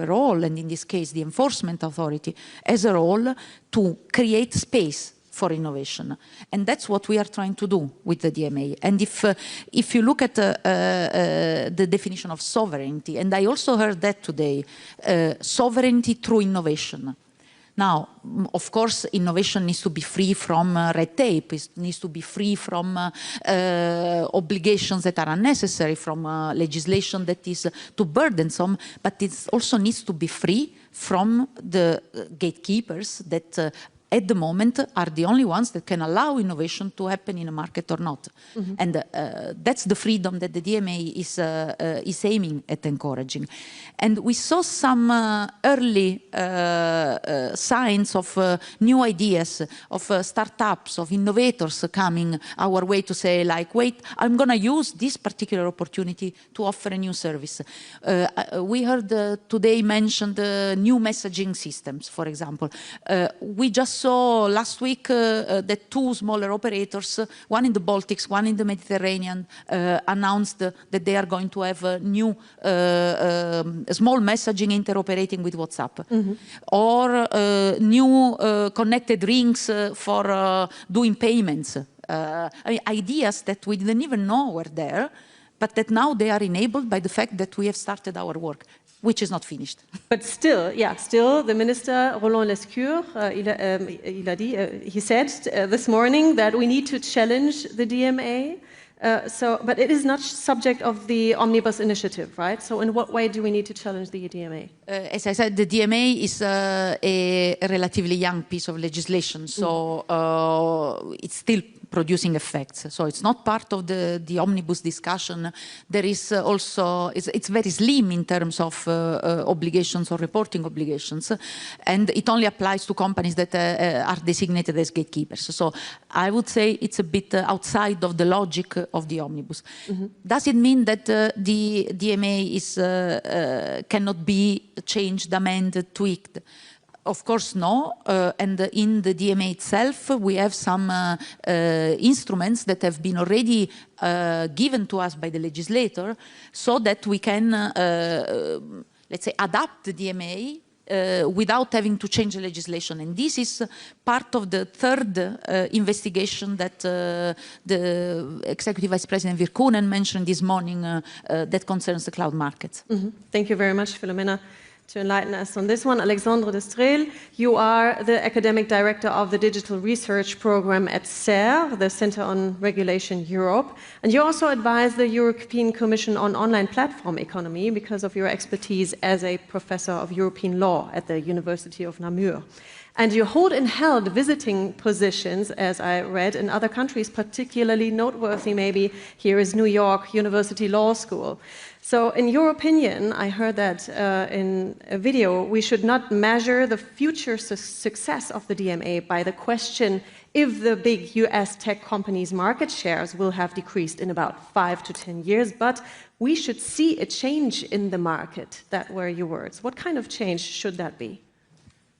role, and in this case the enforcement authority as a role, to create space for innovation. And that's what we are trying to do with the DMA. And if you look at the definition of sovereignty, and I also heard that today, sovereignty through innovation. Now, of course, innovation needs to be free from red tape. It needs to be free from obligations that are unnecessary, from legislation that is too burdensome, but it also needs to be free from the gatekeepers that at the moment are the only ones that can allow innovation to happen in a market or not. Mm-hmm. And that's the freedom that the DMA is aiming at encouraging. And we saw some early signs of new ideas, of startups, of innovators coming our way to say, like, wait, I'm going to use this particular opportunity to offer a new service. We heard today mentioned new messaging systems, for example. We just saw last week that two smaller operators, one in the Baltics, one in the Mediterranean, announced that they are going to have a new small messaging interoperating with WhatsApp. Mm-hmm. Or new connected rings for doing payments. I mean, ideas that we didn't even know were there, but that now they are enabled by the fact that we have started our work, which is not finished. But still, yeah, still the minister, Roland Lescure, he said this morning that we need to challenge the DMA. But it is not subject of the Omnibus initiative, right? So in what way do we need to challenge the DMA? As I said, the DMA is a relatively young piece of legislation, so it's still producing effects. So it's not part of the Omnibus discussion. There is also, it's very slim in terms of obligations or reporting obligations, and it only applies to companies that are designated as gatekeepers. So I would say it's a bit outside of the logic of the Omnibus. Mm-hmm. Does it mean that the DMA is, cannot be changed, amended, tweaked? Of course, no. And in the DMA itself, we have some instruments that have been already given to us by the legislator so that we can, let's say, adapt the DMA without having to change the legislation. And this is part of the third investigation that the Executive Vice President Virkkunen mentioned this morning that concerns the cloud markets. Mm-hmm. Thank you very much, Philomena, to enlighten us on this one. Alexandre Destrel, you are the Academic Director of the Digital Research Program at CER, the Center on Regulation Europe, and you also advise the European Commission on online platform economy because of your expertise as a professor of European law at the University of Namur. And you hold and held visiting positions, as I read, in other countries, particularly noteworthy maybe here is New York University Law School. So in your opinion, I heard that in a video, we should not measure the future success of the DMA by the question if the big US tech companies' market shares will have decreased in about 5 to 10 years, but we should see a change in the market. That were your words. What kind of change should that be?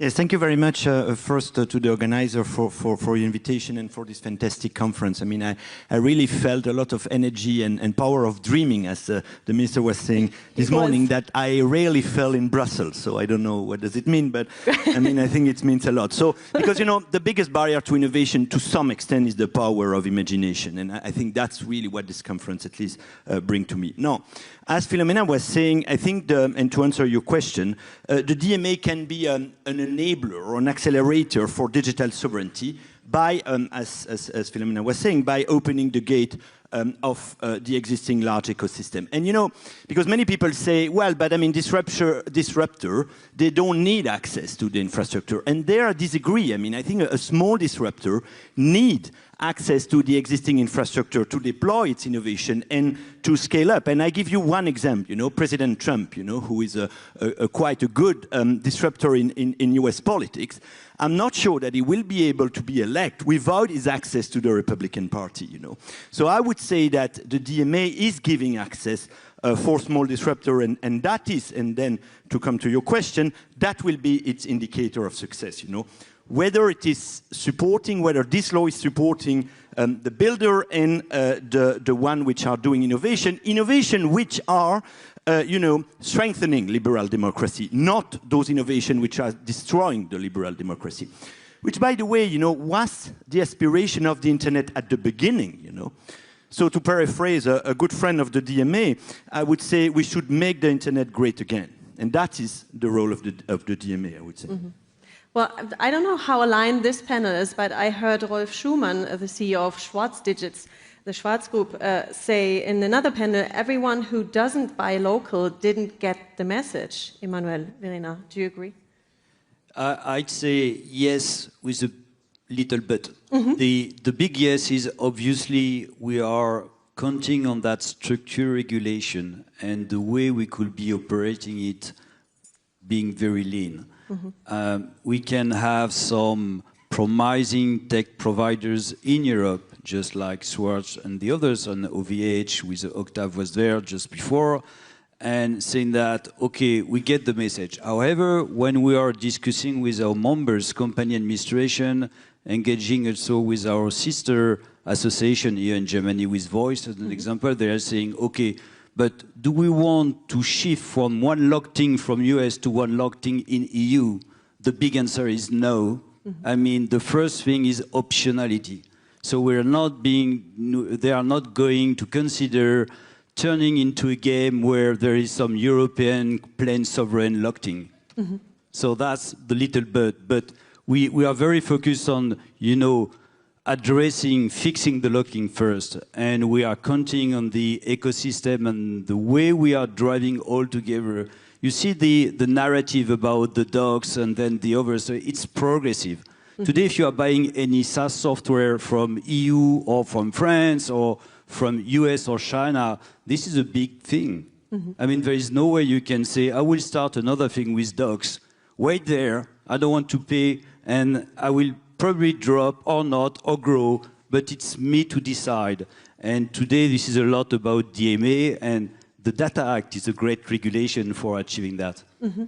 Yes, thank you very much first to the organizer for your invitation and for this fantastic conference. I mean, I really felt a lot of energy and power of dreaming, as the minister was saying this morning, that I rarely felt in Brussels. So I don't know what does it mean, but I mean, I think it means a lot. So, because, you know, the biggest barrier to innovation to some extent is the power of imagination. And I think that's really what this conference at least brings to me. Now, as Philomena was saying, I think, and to answer your question, the DMA can be an enabler or an accelerator for digital sovereignty by, as Philomena was saying, by opening the gate of the existing large ecosystem. And you know, because many people say, well, but I mean, disruptor, they don't need access to the infrastructure. And there I disagree. I mean, I think a small disruptor need access to the existing infrastructure to deploy its innovation and to scale up. And I give you one example, you know, President Trump, you know, who is quite a good disruptor in US politics. I'm not sure that he will be able to be elected without his access to the Republican Party, you know. So I would say that the DMA is giving access for small disruptor, and that is, and then to come to your question, that will be its indicator of success, you know. Whether it is supporting, whether this law is supporting the builder and the one which are doing innovation which are you know, strengthening liberal democracy, not those innovations which are destroying the liberal democracy. Which, by the way, you know, was the aspiration of the internet at the beginning, you know. So to paraphrase a good friend of the DMA, I would say we should make the internet great again. And that is the role of the DMA, I would say. Mm-hmm. Well, I don't know how aligned this panel is, but I heard Rolf Schumann, the CEO of Schwarz Digits, the Schwarz Group, say in another panel, everyone who doesn't buy local didn't get the message. Emmanuel, Verena, do you agree? I'd say yes with a little bit. Mm-hmm. The big yes is obviously we are counting on that structure regulation and the way we could be operating it being very lean. Mm-hmm. We can have some promising tech providers in Europe, just like Schwarz and the others, and OVH with Octave was there just before, and saying that, okay, we get the message. However, when we are discussing with our members, company administration, engaging also with our sister association here in Germany with Voice, as an example, they are saying, okay, but do we want to shift from one locked-in from US to one locked-in in EU? The big answer is no. Mm-hmm. I mean, the first thing is optionality. So they are not going to consider turning into a game where there is some European plain sovereign locked-in. Mm-hmm. So that's the little bit. But we are very focused on, you know, fixing the locking first, and we are counting on the ecosystem and the way we are driving all together. You see the narrative about the dogs and then the others, so it's progressive. Mm-hmm. Today, if you are buying any SaaS software from EU or from France or from US or China, this is a big thing. Mm-hmm. I mean, there is no way you can say, I will start another thing with dogs. Wait there, I don't want to pay, and I will probably drop or not or grow, but it's me to decide. And today this is a lot about DMA, and the Data Act is a great regulation for achieving that. Mm-hmm.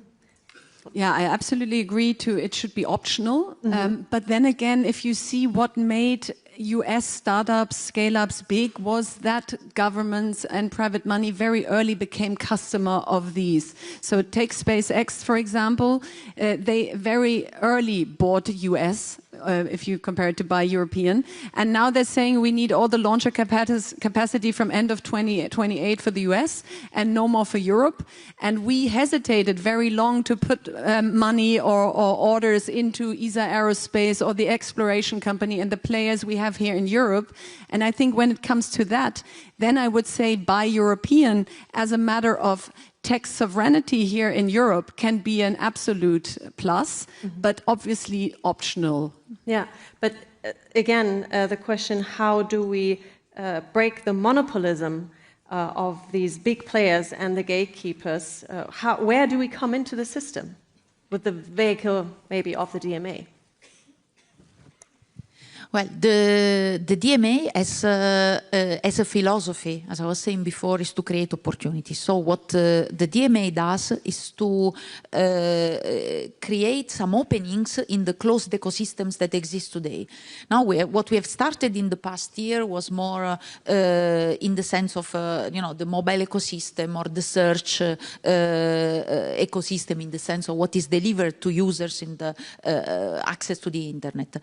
Yeah, I absolutely agree it should be optional. Mm-hmm. But then again, if you see what made US startups, scale-ups big, was that governments and private money very early became customer of these. So take SpaceX, for example. They very early bought US, if you compare it to buy European. And now they're saying we need all the launcher capacity from end of 2028 for the US and no more for Europe. And we hesitated very long to put money or orders into ESA Aerospace or the exploration company and the players we have here in Europe. And I think when it comes to that, then I would say buy European as a matter of tech sovereignty here in Europe can be an absolute plus, but obviously optional. Yeah, but again, the question, how do we break the monopolism of these big players and the gatekeepers? Where do we come into the system with the vehicle maybe of the DMA? Well, the DMA as a philosophy, as I was saying before, is to create opportunities. So what the DMA does is to create some openings in the closed ecosystems that exist today. Now, what we have started in the past year was more in the sense of, you know, the mobile ecosystem or the search ecosystem, in the sense of what is delivered to users in the access to the internet.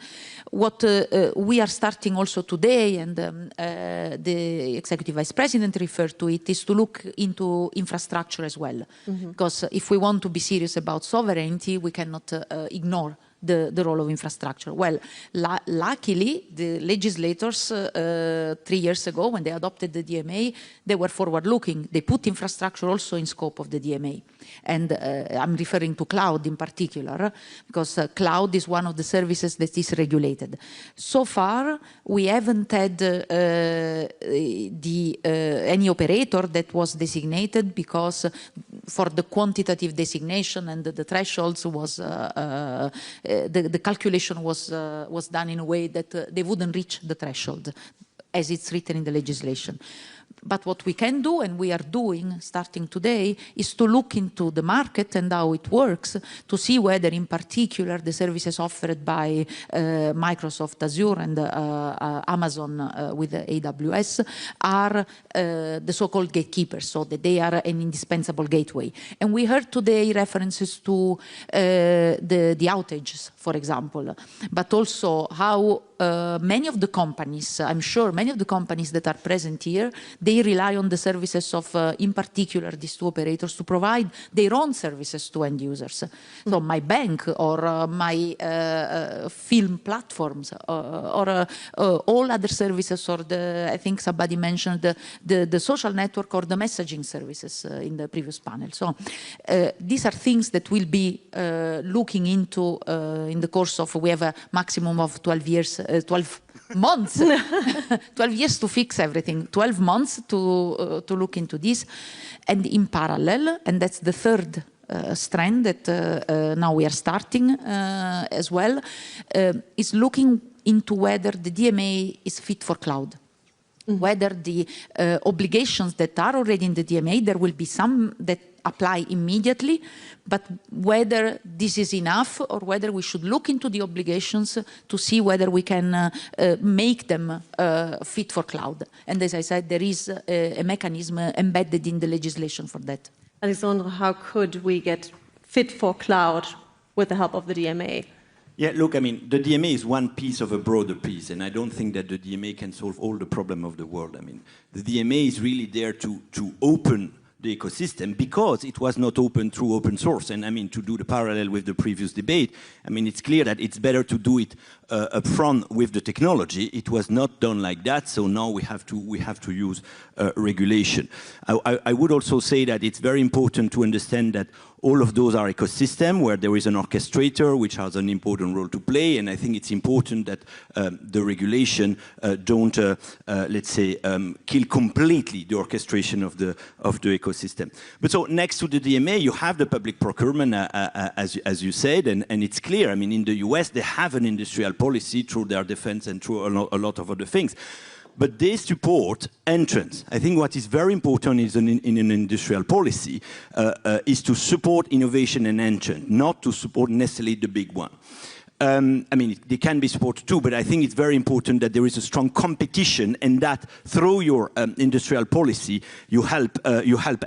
What we are starting also today, and the Executive Vice President referred to it, is to look into infrastructure as well. Mm-hmm. Because if we want to be serious about sovereignty, we cannot ignore the role of infrastructure. Well, luckily, the legislators 3 years ago, when they adopted the DMA, they were forward-looking. They put infrastructure also in scope of the DMA. And I'm referring to cloud in particular, because cloud is one of the services that is regulated. So far, we haven't had any operator that was designated, because for the quantitative designation and the thresholds was the calculation was done in a way that they wouldn't reach the threshold as it's written in the legislation. But what we can do, and we are doing starting today, is to look into the market and how it works, to see whether in particular the services offered by Microsoft Azure and Amazon with AWS are the so-called gatekeepers, so that they are an indispensable gateway. And we heard today references to the outages, for example, but also how many of the companies, I'm sure many of the companies that are present here, they rely on the services of, in particular, these two operators to provide their own services to end users. So my bank or my film platforms or all other services, or I think somebody mentioned the social network or the messaging services in the previous panel. So these are things that we'll be looking into in the course of, we have a maximum of 12 years, 12 months, 12 years to fix everything, 12 months to look into this. And in parallel, and that's the third strand that now we are starting as well, is looking into whether the DMA is fit for cloud. Whether the obligations that are already in the DMA, there will be some that apply immediately, but whether this is enough or whether we should look into the obligations to see whether we can make them fit for cloud. And as I said, there is a mechanism embedded in the legislation for that. Alexandre, how could we get fit for cloud with the help of the DMA? Yeah, look, I mean, the DMA is one piece of a broader piece, and I don't think that the DMA can solve all the problem of the world. I mean, the DMA is really there to open the ecosystem, because it was not open through open source. And I mean, to do the parallel with the previous debate, I mean, it's clear that it's better to do it up front with the technology. It was not done like that, so now we have to use regulation. I would also say that it's very important to understand that all of those are ecosystems where there is an orchestrator which has an important role to play, and I think it's important that the regulation don't, let's say, kill completely the orchestration of the ecosystem. But so next to the DMA, you have the public procurement, as you said, and it's clear. I mean, in the US, they have an industrial policy through their defense and through a lot of other things. But they support entrance. I think what is very important is in an industrial policy is to support innovation and entrance, not to support necessarily the big one. I mean, they can be supported too, but I think it's very important that there is a strong competition, and that through your industrial policy, you help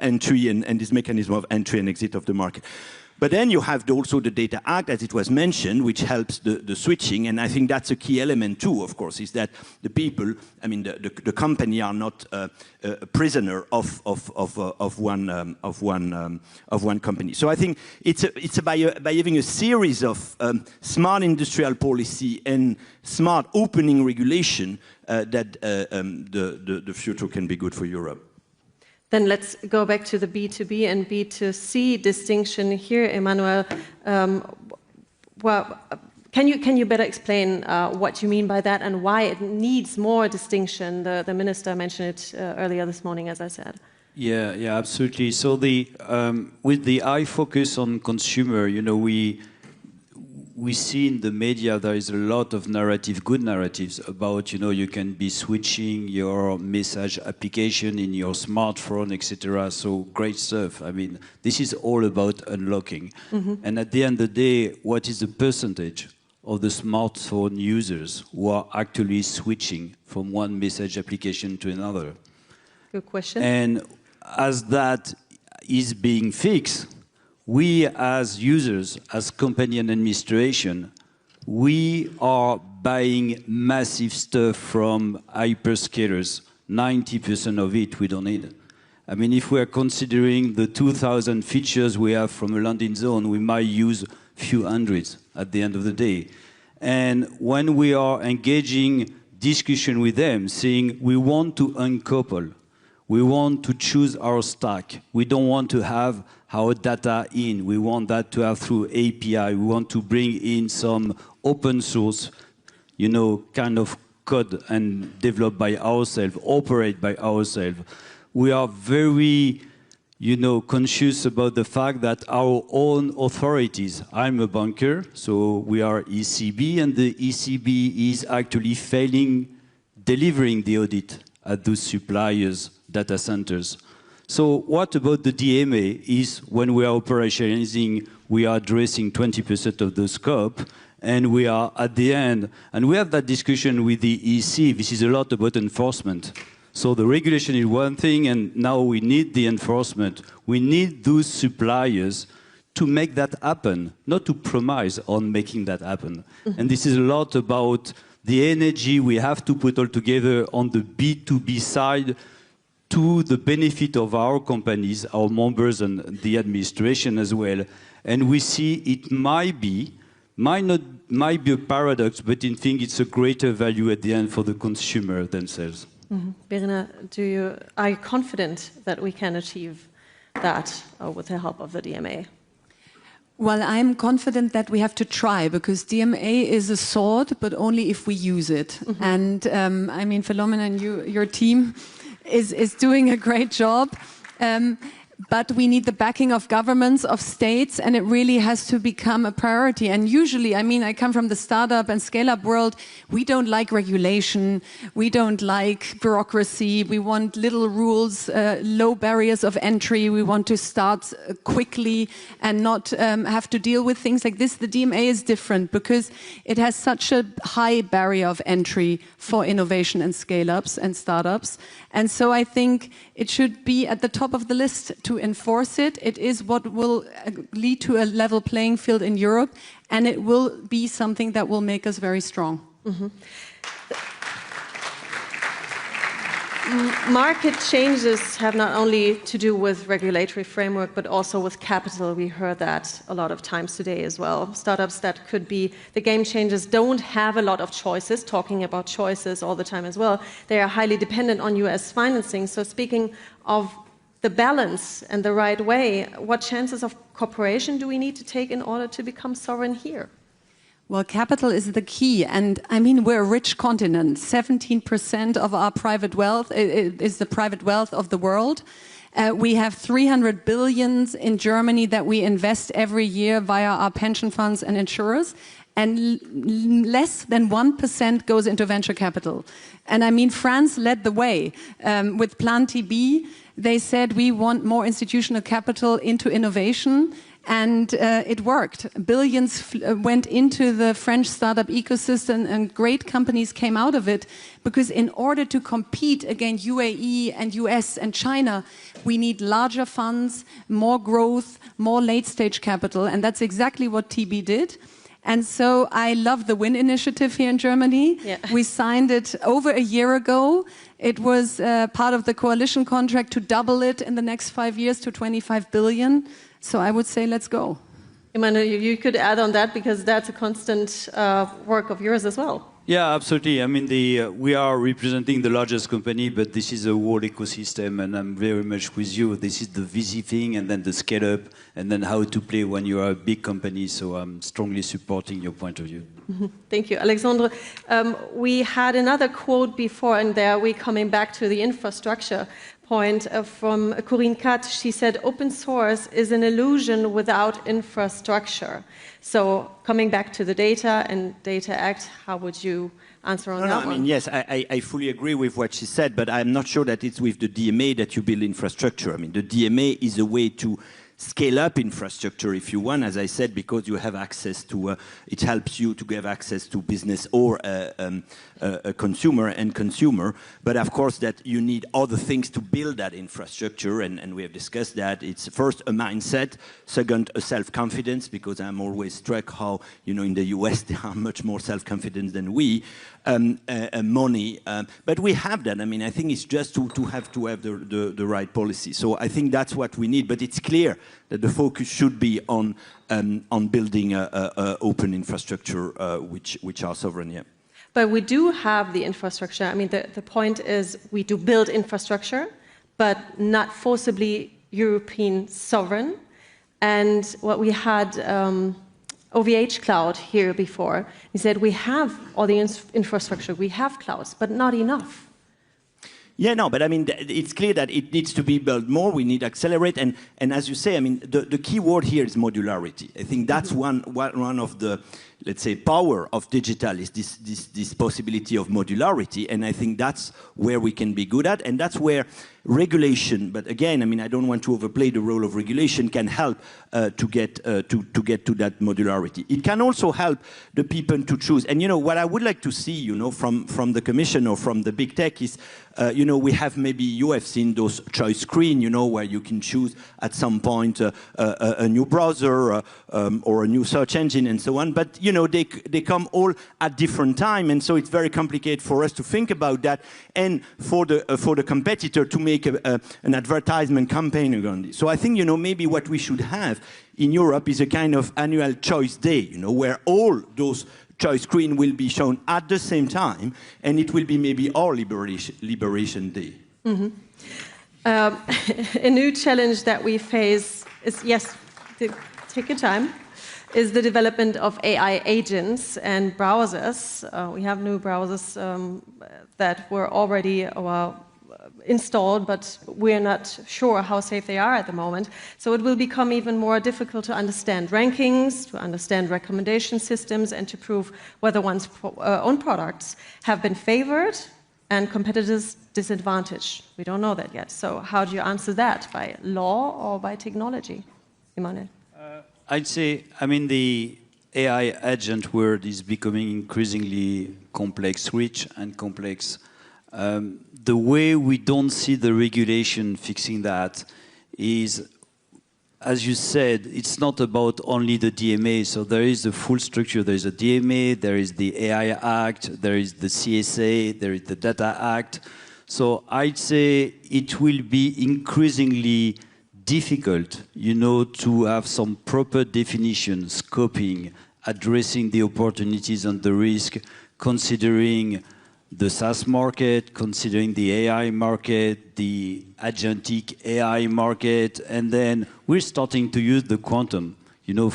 entry and this mechanism of entry and exit of the market. But then you have also the Data Act, as it was mentioned, which helps the switching, and I think that's a key element too, of course, is that the people, I mean, the company are not a prisoner of one company. So I think it's by having a series of smart industrial policy and smart opening regulation that the future can be good for Europe. Then let's go back to the B2B and B2C distinction here, Emmanuel. Well, can you better explain what you mean by that and why it needs more distinction? The minister mentioned it earlier this morning, as I said. Yeah, absolutely. So with the eye focus on consumer, you know, we see in the media there is a lot of good narratives about, you know, you can be switching your message application in your smartphone, etc. So great stuff. I mean, this is all about unlocking. And at the end of the day, what is the percentage of the smartphone users who are actually switching from one message application to another? Good question. And as that is being fixed, we as users, as company and administration, we are buying massive stuff from hyperscalers. 90% of it we don't need. I mean, if we are considering the 2,000 features we have from a landing zone, we might use a few hundreds at the end of the day. And when we are engaging discussion with them, saying we want to uncouple, we want to choose our stack, we don't want to have our data in, we want that to have through API, we want to bring in some open source, you know, kind of code and develop by ourselves, operate by ourselves. We are very, you know, conscious about the fact that our own authorities, I'm a banker, so we are ECB, and the ECB is actually failing delivering the audit at those suppliers data centers. So what about the DMA is when we are operationalizing, we are addressing 20% of the scope, and we are at the end, and we have that discussion with the EC, this is a lot about enforcement. So the regulation is one thing, and now we need the enforcement. We need those suppliers to make that happen, not to promise on making that happen. And this is a lot about the energy we have to put all together on the B2B side to the benefit of our companies, our members, and the administration as well. And we see it might be a paradox, but I think it's a greater value at the end for the consumer themselves. Birna, are you confident that we can achieve that with the help of the DMA? Well, I'm confident that we have to try, because DMA is a sword, but only if we use it. And I mean, Philomena and your team is doing a great job. But we need the backing of governments, of states, and it really has to become a priority. And usually, I mean, I come from the startup and scale-up world. We don't like regulation. We don't like bureaucracy. We want little rules, low barriers of entry. We want to start quickly and not have to deal with things like this. The DMA is different because it has such a high barrier of entry for innovation and scale-ups and startups. And so I think it should be at the top of the list to enforce it. It is what will lead to a level playing field in Europe, and it will be something that will make us very strong. Market changes have not only to do with regulatory framework, but also with capital. We heard that a lot of times today as well. Startups that could be the game changers don't have a lot of choices, talking about choices all the time as well. They are highly dependent on US financing. So speaking of the balance and the right way, what chances of cooperation do we need to take in order to become sovereign here? Well, capital is the key. And I mean, we're a rich continent. 17% of our private wealth is the private wealth of the world. We have 300 billion in Germany that we invest every year via our pension funds and insurers. And less than 1% goes into venture capital. And I mean, France led the way with Plan TB. They said we want more institutional capital into innovation. And it worked. Billions went into the French startup ecosystem, and great companies came out of it, because in order to compete against UAE and US and China, we need larger funds, more growth, more late-stage capital, and that's exactly what TB did. And so I love the WIN initiative here in Germany. Yeah. We signed it over a year ago. It was part of the coalition contract to double it in the next 5 years to 25 billion. So I would say, let's go. Emmanuel, you could add on that, because that's a constant work of yours as well. Yeah, absolutely. I mean, we are representing the largest company, but this is a whole ecosystem, and I'm very much with you. This is the VC thing, and then the scale up, and then how to play when you are a big company. So I'm strongly supporting your point of view. Thank you. Alexandre, we had another quote before, and there we're coming back to the infrastructure point from Corinne Katt. She said, open source is an illusion without infrastructure. So coming back to the Data and Data Act, how would you answer on that one? I mean, yes, I fully agree with what she said, but I'm not sure that it's with the DMA that you build infrastructure. I mean, the DMA is a way to scale up infrastructure, if you want, as I said, because you have access to, it helps you to have access to business or a consumer. But of course that you need other things to build that infrastructure, and we have discussed that. It's first a mindset, second a self-confidence, because I'm always struck how, you know, in the US they are much more self-confident than we, money, but we have that. I mean, I think it's just to have the right policy. So I think that's what we need, but it's clear that the focus should be on building open infrastructure which are sovereign. Yeah. But we do have the infrastructure. I mean, the point is we do build infrastructure, but not forcibly European sovereign. And what we had OVH Cloud here before, he said we have all the infrastructure, we have clouds, but not enough. Yeah, no, but I mean, it's clear that it needs to be built more. We need to accelerate, and as you say, I mean, the key word here is modularity. I think that's one of the, let's say, power of digital is this possibility of modularity, and I think that's where we can be good at, and that's where regulation, but again, I mean, I don't want to overplay the role of regulation, can help to get to that modularity. It can also help the people to choose. And, you know, what I would like to see, you know, from the Commission or from the big tech is, you know, we have maybe, you have seen those choice screen, you know, where you can choose at some point a new browser or a new search engine and so on. But, you know, they come all at different time, and so it's very complicated for us to think about that and for the competitor to make an advertisement campaign around this. So I think, you know, maybe what we should have in Europe is a kind of annual choice day, you know, where all those choice screen will be shown at the same time, and it will be maybe our liberation day. Mm-hmm. A new challenge that we face is, yes, take your time, is the development of AI agents and browsers. We have new browsers that were already installed, but we're not sure how safe they are at the moment. So it will become even more difficult to understand rankings, to understand recommendation systems, and to prove whether one's own products have been favored and competitors disadvantaged. We don't know that yet. So how do you answer that? By law or by technology? Emmanuel? I'd say, I mean, the AI agent world is becoming increasingly complex, rich and complex. The way we don't see the regulation fixing that is, as you said, it's not about only the DMA. So there is a full structure. There is a DMA, there is the AI Act, there is the CSA, there is the Data Act. So I'd say it will be increasingly difficult, you know, to have some proper definition, scoping, addressing the opportunities and the risk, considering the SaaS market, considering the AI market, the agentic AI market, and then we're starting to use the quantum, you know,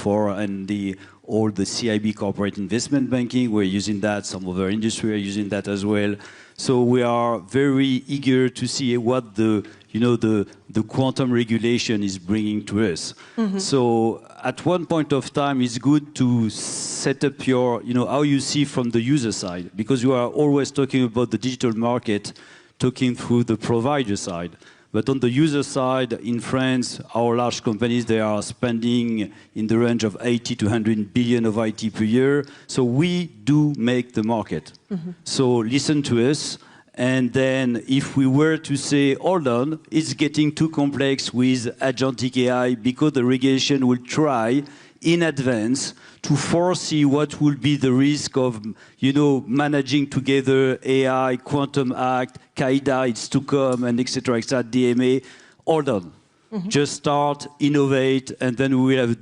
all the CIB corporate investment banking, we're using that, some other industry are using that as well. So we are very eager to see what the quantum regulation is bringing to us. Mm-hmm. So at one point of time, it's good to set up your, you know, how you see from the user side, because you are always talking about the digital market, talking through the provider side. But on the user side, in France, our large companies, they are spending in the range of 80 to 100 billion of IT per year. So we do make the market. Mm-hmm. So listen to us. And then if we were to say, hold on, it's getting too complex with agentic AI, because the regulation will try in advance to foresee what will be the risk of, you know, managing together AI, Quantum Act, CAIDA, it's to come, and etc., DMA. Hold on. Mm-hmm. Just start, innovate, and then we will have,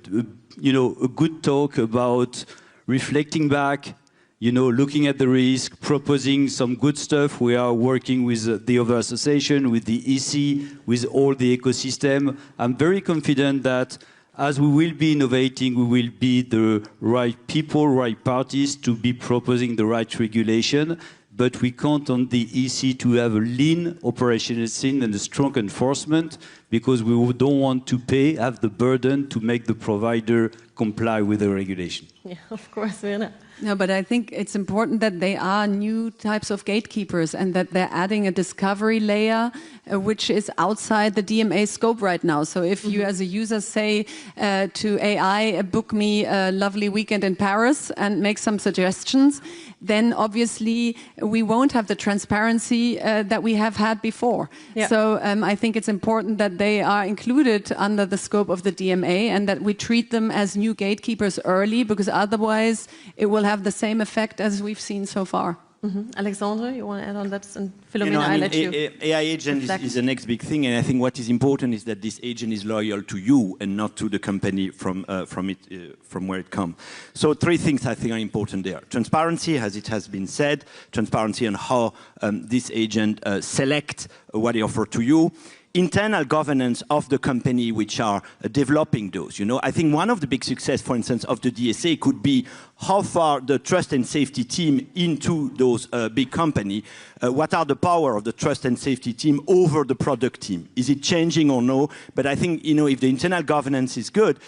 you know, a good talk about reflecting back, you know, looking at the risk, proposing some good stuff. We are working with the other association, with the EC, with all the ecosystem. I'm very confident that as we will be innovating, we will be the right people, right parties to be proposing the right regulation. But we count on the EC to have a lean operational scene and a strong enforcement, because we don't want to have the burden to make the provider comply with the regulation. Yeah, of course, Werner. No, but I think it's important that they are new types of gatekeepers and that they're adding a discovery layer which is outside the DMA scope right now. So if you as a user say to AI, book me a lovely weekend in Paris and make some suggestions, then obviously we won't have the transparency that we have had before. Yeah. So I think it's important that they are included under the scope of the DMA and that we treat them as new gatekeepers early, because otherwise it will have the same effect as we've seen so far. Mm-hmm. Alexandre, you want to add on that? And Philomena, you know, I'll let you. AI agent is the next big thing, and I think what is important is that this agent is loyal to you and not to the company from where it comes. So 3 things I think are important there. Transparency, as it has been said, transparency on how this agent select what they offer to you. Internal governance of the company which are developing those. You know, I think one of the big success, for instance, of the DSA could be how far the trust and safety team into those big company, what are the power of the trust and safety team over the product team? Is it changing or no? But I think, you know, if the internal governance is good,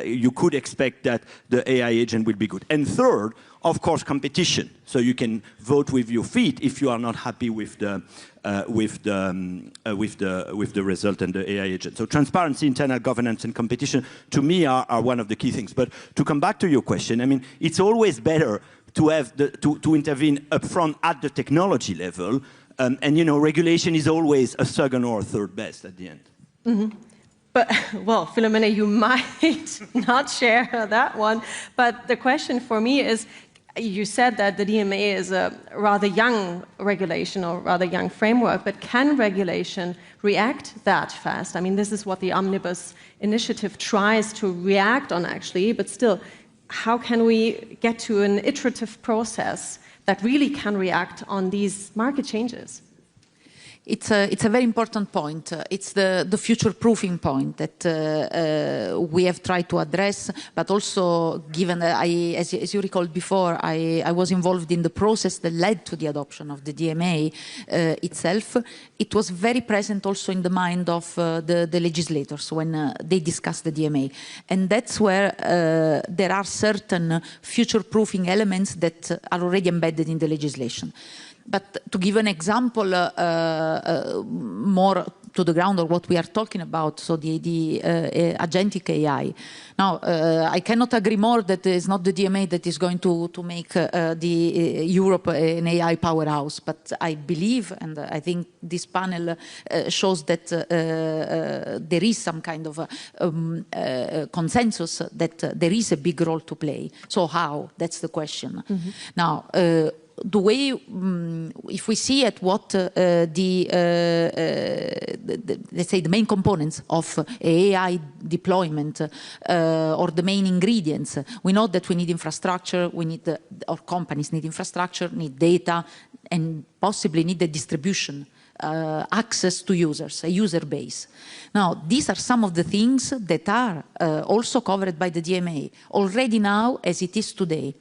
you could expect that the AI agent will be good. And third, of course, competition. So you can vote with your feet if you are not happy with the with the result and the AI agent. So transparency, internal governance, and competition, to me, are one of the key things. But to come back to your question, I mean, it's always better to have to intervene upfront at the technology level, and you know, regulation is always a second or a third best at the end. Mm-hmm. But, well, Philomena, you might not share that one, but the question for me is, you said that the DMA is a rather young regulation or rather young framework, but can regulation react that fast? I mean, this is what the Omnibus initiative tries to react on, actually, but still, how can we get to an iterative process that really can react on these market changes? It's a very important point. It's the future-proofing point that we have tried to address, but also given that as you recalled before, I was involved in the process that led to the adoption of the DMA itself. It was very present also in the mind of the legislators when they discussed the DMA. And that's where there are certain future-proofing elements that are already embedded in the legislation. But to give an example more to the ground of what we are talking about, so the agentic AI. Now, I cannot agree more that it's not the DMA that is going to make Europe an AI powerhouse, but I believe, and I think this panel shows that there is some kind of consensus that there is a big role to play. So how? That's the question. Mm-hmm. Now, the way, if we see at what let's say the main components of AI deployment or the main ingredients, we know that we need infrastructure, we need, or companies need infrastructure, need data, and possibly need the distribution, access to users, a user base. Now, these are some of the things that are also covered by the DMA already now as it is today.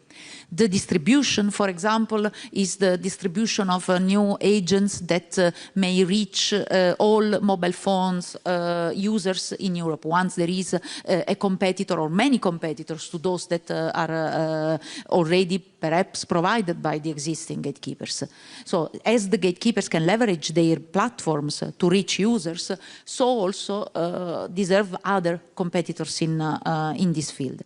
The distribution, for example, is the distribution of new agents that may reach all mobile phones users in Europe once there is a competitor or many competitors to those that are already perhaps provided by the existing gatekeepers. So as the gatekeepers can leverage their platforms to reach users, so also deserve other competitors in this field.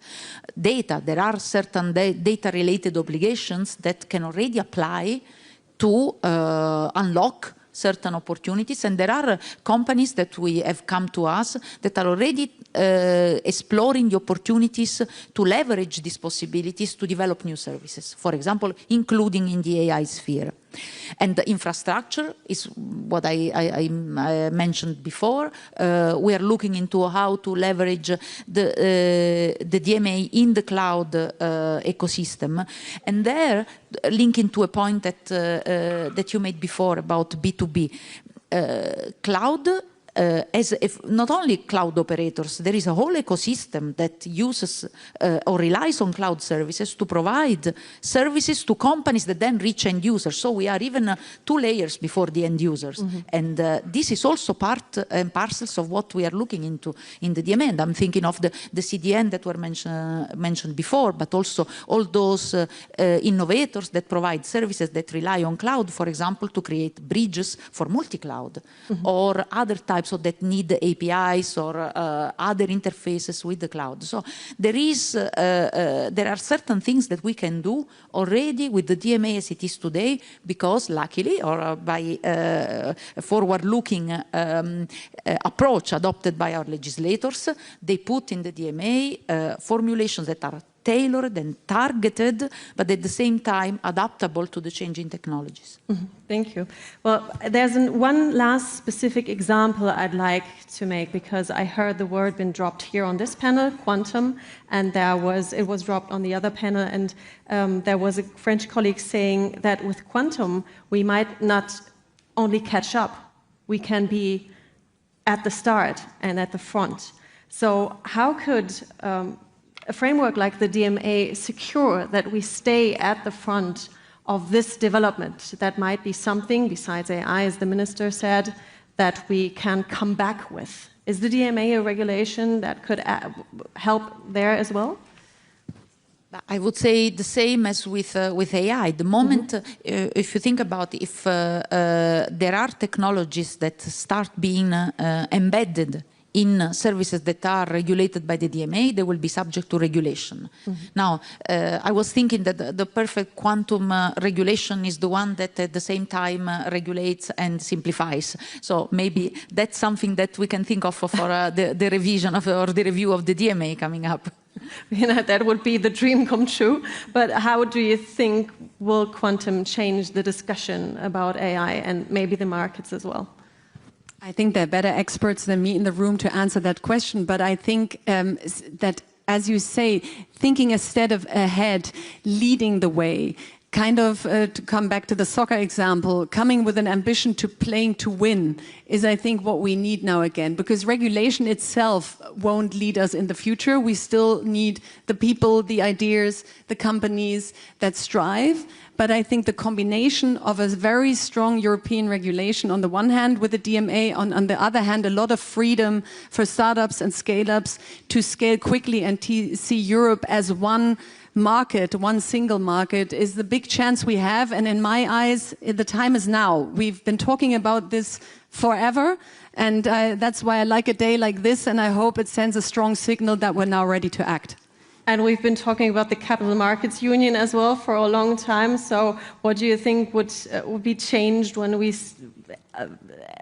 Data, there are certain data-related obligations that can already apply to unlock certain opportunities, and there are companies that we have come to us that are already exploring the opportunities to leverage these possibilities to develop new services, for example, including in the AI sphere. And the infrastructure is what I mentioned before. We are looking into how to leverage the DMA in the cloud ecosystem. And there, linking to a point that you made before about B2B, cloud, not only cloud operators, there is a whole ecosystem that uses or relies on cloud services to provide services to companies that then reach end users. So we are even 2 layers before the end users. Mm-hmm. And this is also part and parcels of what we are looking into in the DMA. And I'm thinking of the CDN that were mentioned before, but also all those innovators that provide services that rely on cloud, for example, to create bridges for multi-cloud, mm-hmm. or other types that need APIs or other interfaces with the cloud. So there are certain things that we can do already with the DMA as it is today, because luckily, or by a forward-looking approach adopted by our legislators, they put in the DMA formulations that are tailored and targeted, but at the same time adaptable to the changing technologies. Mm-hmm. Thank you. Well, there's one last specific example I'd like to make, because I heard the word been dropped here on this panel, quantum, and it was dropped on the other panel, and there was a French colleague saying that with quantum, we might not only catch up, we can be at the start and at the front. So how could a framework like the DMA secure that we stay at the front of this development? That might be something, besides AI, as the minister said, that we can come back with. Is the DMA a regulation that could help there as well? I would say the same as with AI. The moment, if you think about if there are technologies that start being embedded in services that are regulated by the DMA, they will be subject to regulation. Now, I was thinking that the perfect quantum regulation is the one that at the same time regulates and simplifies. So maybe that's something that we can think of for the revision of or the review of the DMA coming up. You know, that would be the dream come true. But how do you think will quantum change the discussion about AI and maybe the markets as well? I think there are better experts than me in the room to answer that question. But I think that, as you say, thinking a step ahead, leading the way, kind of to come back to the soccer example, coming with an ambition to playing to win is, I think, what we need now again. Because regulation itself won't lead us in the future. We still need the people, the ideas, the companies that strive. But I think the combination of a very strong European regulation on the one hand with the DMA, on the other hand, a lot of freedom for startups and scale-ups to scale quickly and see Europe as one market, one single market, is the big chance we have. And in my eyes, the time is now. We've been talking about this forever. And that's why I like a day like this. And I hope it sends a strong signal that we're now ready to act. And we've been talking about the Capital Markets Union as well for a long time. So what do you think would be changed when we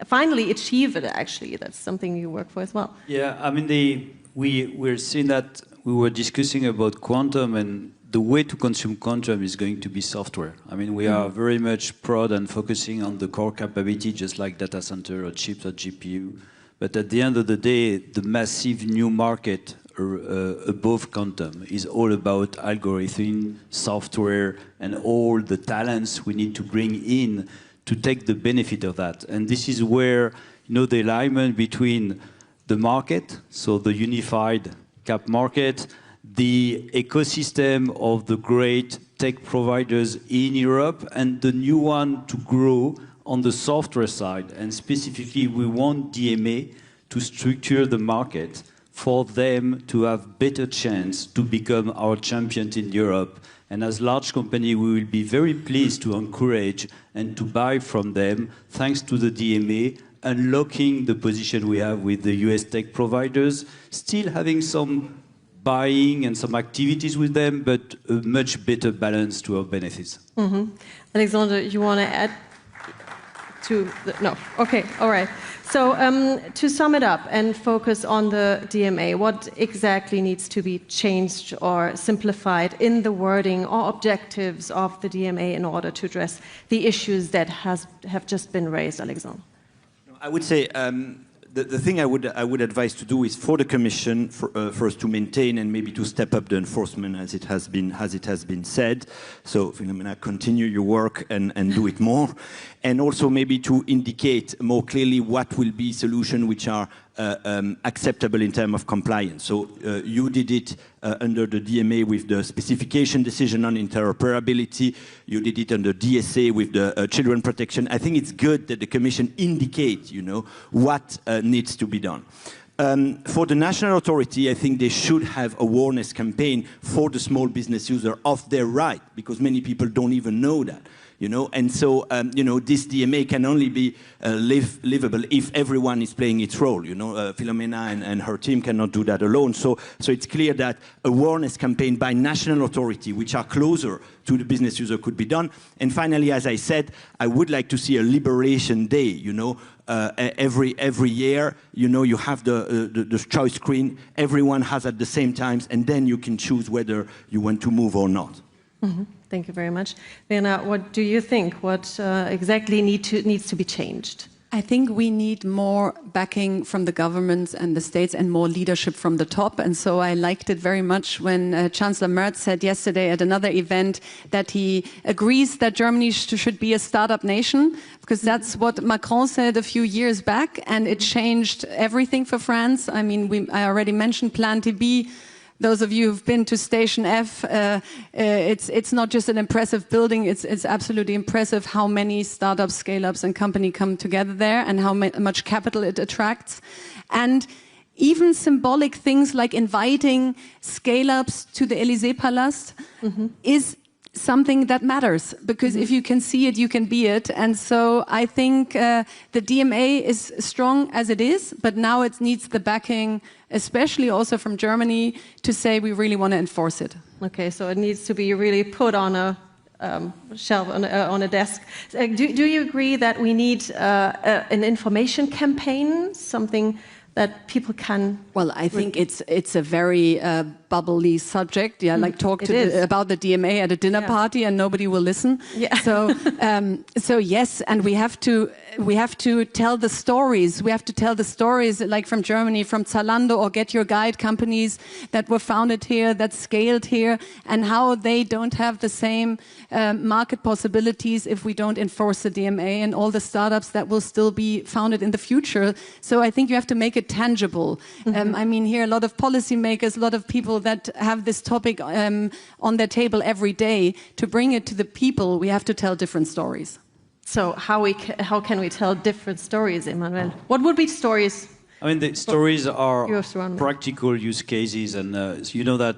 finally achieve it, actually? That's something you work for as well. Yeah, I mean, we're seeing that we were discussing about quantum, and the way to consume quantum is going to be software. I mean, we are very much proud and focusing on the core capability, just like data center or chips or GPU. But at the end of the day, the massive new market above quantum is all about algorithm, software, and all the talents we need to bring in to take the benefit of that. And this is where, you know, the alignment between the market, so the unified cap market, the ecosystem of the great tech providers in Europe, and the new one to grow on the software side. And specifically, we want DMA to structure the market for them to have better chance to become our champions in Europe. And as large company, we will be very pleased to encourage and to buy from them, thanks to the DMA, unlocking the position we have with the US tech providers, still having some buying and some activities with them, but a much better balance to our benefits. Alexander, you want to add to no? Okay, all right. So to sum it up and focus on the DMA, what exactly needs to be changed or simplified in the wording or objectives of the DMA in order to address the issues that have just been raised, Alexander? I would say the thing I would advise to do is for the Commission first to maintain and maybe to step up the enforcement as it has been said. So Philomena, continue your work and do it more, and also maybe to indicate more clearly what will be solutions which are acceptable in terms of compliance. So you did it under the DMA with the specification decision on interoperability. You did it under DSA with the children protection. I think it's good that the Commission indicates, you know, what needs to be done. For the national authority, I think they should have awareness campaign for the small business user of their right, because many people don't even know that. You know, and so you know, this DMA can only be livable if everyone is playing its role. You know, Philomena and her team cannot do that alone. So it's clear that awareness campaign by national authority, which are closer to the business user, could be done. And finally, as I said, I would like to see a liberation day. You know, every year, you know, you have the choice screen. Everyone has at the same times, and then you can choose whether you want to move or not. Thank you very much. Verna, what do you think? What exactly needs to be changed? I think we need more backing from the governments and the states and more leadership from the top. And so I liked it very much when Chancellor Merz said yesterday at another event that he agrees that Germany should be a startup nation, because that's what Macron said a few years back, and it changed everything for France. I mean, I already mentioned Plan TB. Those of you who've been to Station F, it's not just an impressive building, it's absolutely impressive how many startups, scale-ups and companies come together there and how much capital it attracts. And even symbolic things like inviting scale-ups to the Élysée-Palast is something that matters, because if you can see it, you can be it. And so I think the DMA is strong as it is, but now it needs the backing, especially also from Germany, to say we really want to enforce it. Okay, so it needs to be really put on a shelf, on a desk. Do you agree that we need an information campaign, something that people can... Well, I think it's a very bubbly subject. Yeah, like talk about the DMA at a dinner party and nobody will listen. Yeah. So yes, and we have to tell the stories. We have to tell the stories, like from Germany, from Zalando or Get Your Guide companies that were founded here, that scaled here, and how they don't have the same market possibilities if we don't enforce the DMA, and all the startups that will still be founded in the future. So I think you have to make it tangible. I mean, here a lot of policymakers, a lot of people that have this topic on their table every day. To bring it to the people, we have to tell different stories. So how can we tell different stories, Emmanuel? What would be stories? I mean, the stories are practical use cases, and you know that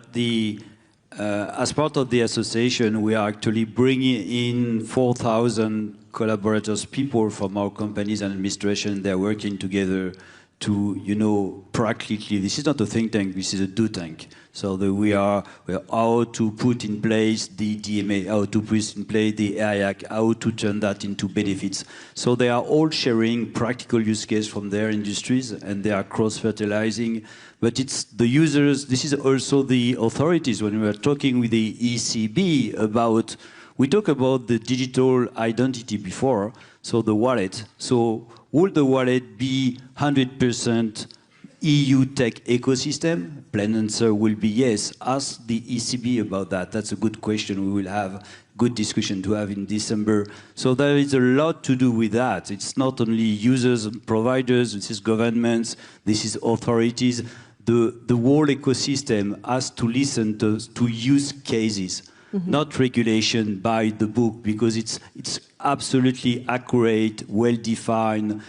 as part of the association, we are actually bringing in 4,000 collaborators, people from our companies and administration. They're working together to, you know, practically, this is not a think tank, this is a do tank. So we are how to put in place the DMA, how to put in place the AI Act, how to turn that into benefits. So they are all sharing practical use case from their industries, and they are cross-fertilizing. But it's the users, this is also the authorities. When we were talking with the ECB about, we talked about the digital identity before, so the wallet. So would the wallet be 100% EU tech ecosystem? Plain answer will be yes. Ask the ECB about that. That's a good question. We will have good discussion to have in December. So there is a lot to do with that. It's not only users and providers, this is governments, this is authorities. The whole ecosystem has to listen to use cases, not regulation by the book, because it's absolutely accurate, well-defined,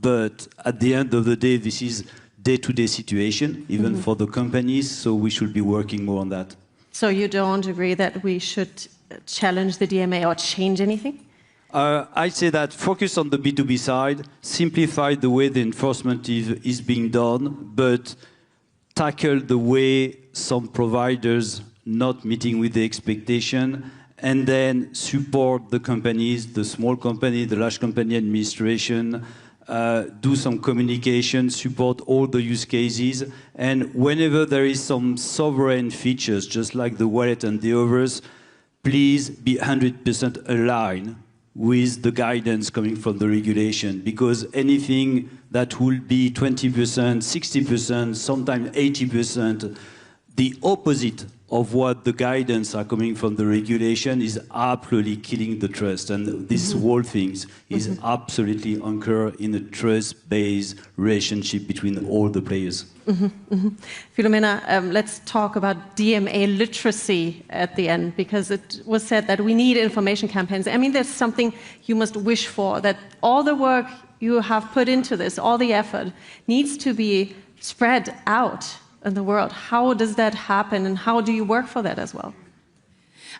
but at the end of the day, this is day-to-day situation, even for the companies, so we should be working more on that. So you don't agree that we should challenge the DMA or change anything? I say that focus on the B2B side, simplify the way the enforcement is being done, but tackle the way some providers not meeting with the expectation, and then support the companies, the small company, the large company administration, do some communication, support all the use cases, and whenever there is some sovereign features, just like the wallet and the others, please be 100% aligned with the guidance coming from the regulation, because anything that will be 20%, 60%, sometimes 80%, the opposite of what the guidance are coming from the regulation is absolutely killing the trust. And this whole thing is absolutely anchored in a trust-based relationship between all the players. Filomena, let's talk about DMA literacy at the end, because it was said that we need information campaigns. I mean, there's something you must wish for, that all the work you have put into this, all the effort, needs to be spread out in the world. How does that happen, and how do you work for that as well?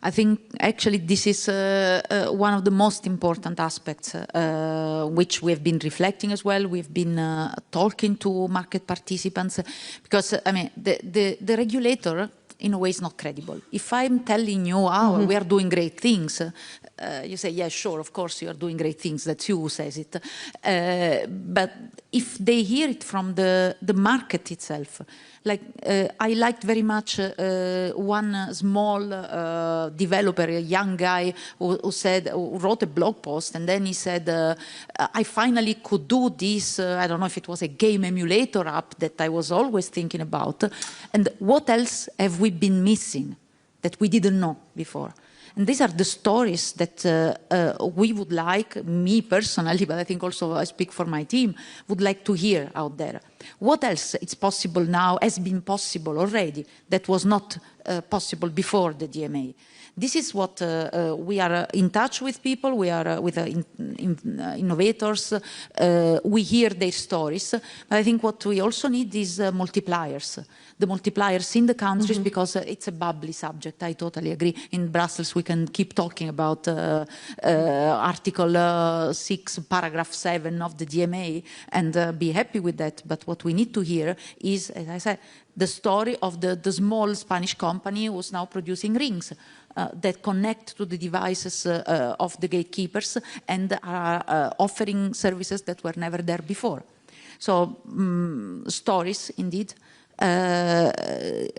I think actually this is one of the most important aspects which we have been reflecting as well. We've been talking to market participants, because I mean the regulator in a way is not credible. If I'm telling you, we are doing great things, you say, yeah, sure, of course you are doing great things, that's you who says it. But if they hear it from the market itself, like I liked very much one small developer, a young guy who wrote a blog post, and then he said, I finally could do this, I don't know if it was a game emulator app that I was always thinking about, and what else have we been missing that we didn't know before? And these are the stories that we would like, me personally, but I think also I speak for my team, would like to hear out there. What else is possible now, has been possible already, that was not possible before the DMA? This is what we are in touch with people, we are with innovators, we hear their stories, but I think what we also need is multipliers. The multipliers in the countries, because it's a bubbly subject, I totally agree. In Brussels we can keep talking about Article 6, Paragraph 7 of the DMA and be happy with that, but what we need to hear is, as I said, the story of the small Spanish company who's now producing rings that connect to the devices of the gatekeepers and are offering services that were never there before. So stories, indeed,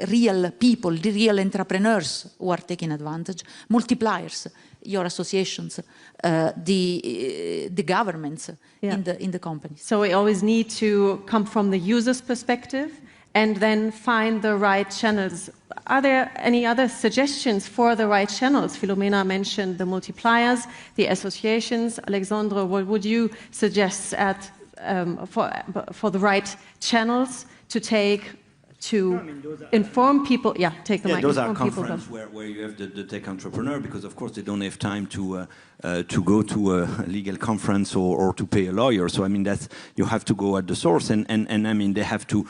real people, the real entrepreneurs who are taking advantage, multipliers, your associations, the governments in the companies. So we always need to come from the user's perspective and then find the right channels. Are there any other suggestions for the right channels? Filomena mentioned the multipliers, the associations. Alexandre, what would you suggest for the right channels to take to inform people? Yeah, take the mic. Those are conferences where you have the tech entrepreneur, because of course they don't have time to go to a legal conference or to pay a lawyer. So I mean, you have to go at the source, and I mean they have to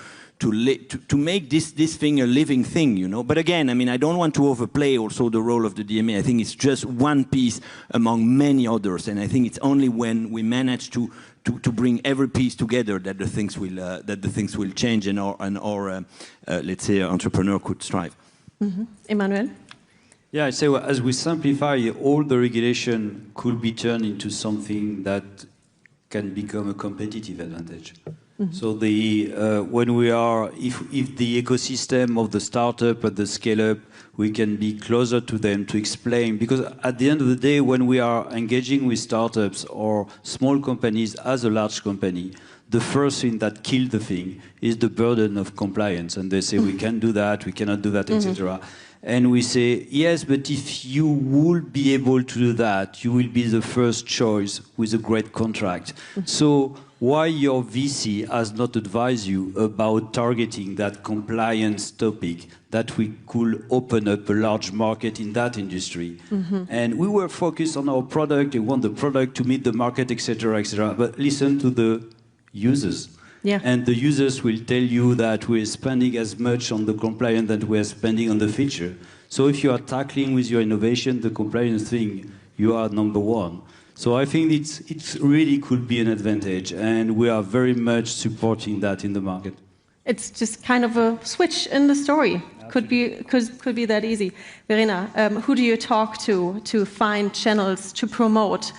make this thing a living thing, you know. But again, I mean, I don't want to overplay also the role of the DMA. I think it's just one piece among many others, and I think it's only when we manage to bring every piece together that the things will change, and our let's say entrepreneur could strive. Emmanuel? Yeah, I'd say as we simplify, all the regulation could be turned into something that can become a competitive advantage. So when we are, if the ecosystem of the startup and the scale-up, we can be closer to them to explain, because at the end of the day, when we are engaging with startups or small companies as a large company, the first thing that kills the thing is the burden of compliance, and they say we can do that, we cannot do that, etc. And we say, yes, but if you will be able to do that, you will be the first choice with a great contract. So why your VC has not advised you about targeting that compliance topic, that we could open up a large market in that industry? And we were focused on our product, we want the product to meet the market, etc., etc. But listen to the users. Yeah. And the users will tell you that we're spending as much on the compliance that we're spending on the feature. So if you are tackling with your innovation the compliance thing, you are number one. So I think it really could be an advantage, and we are very much supporting that in the market. It's just kind of a switch in the story. Could be that easy. Verena, who do you talk to find channels to promote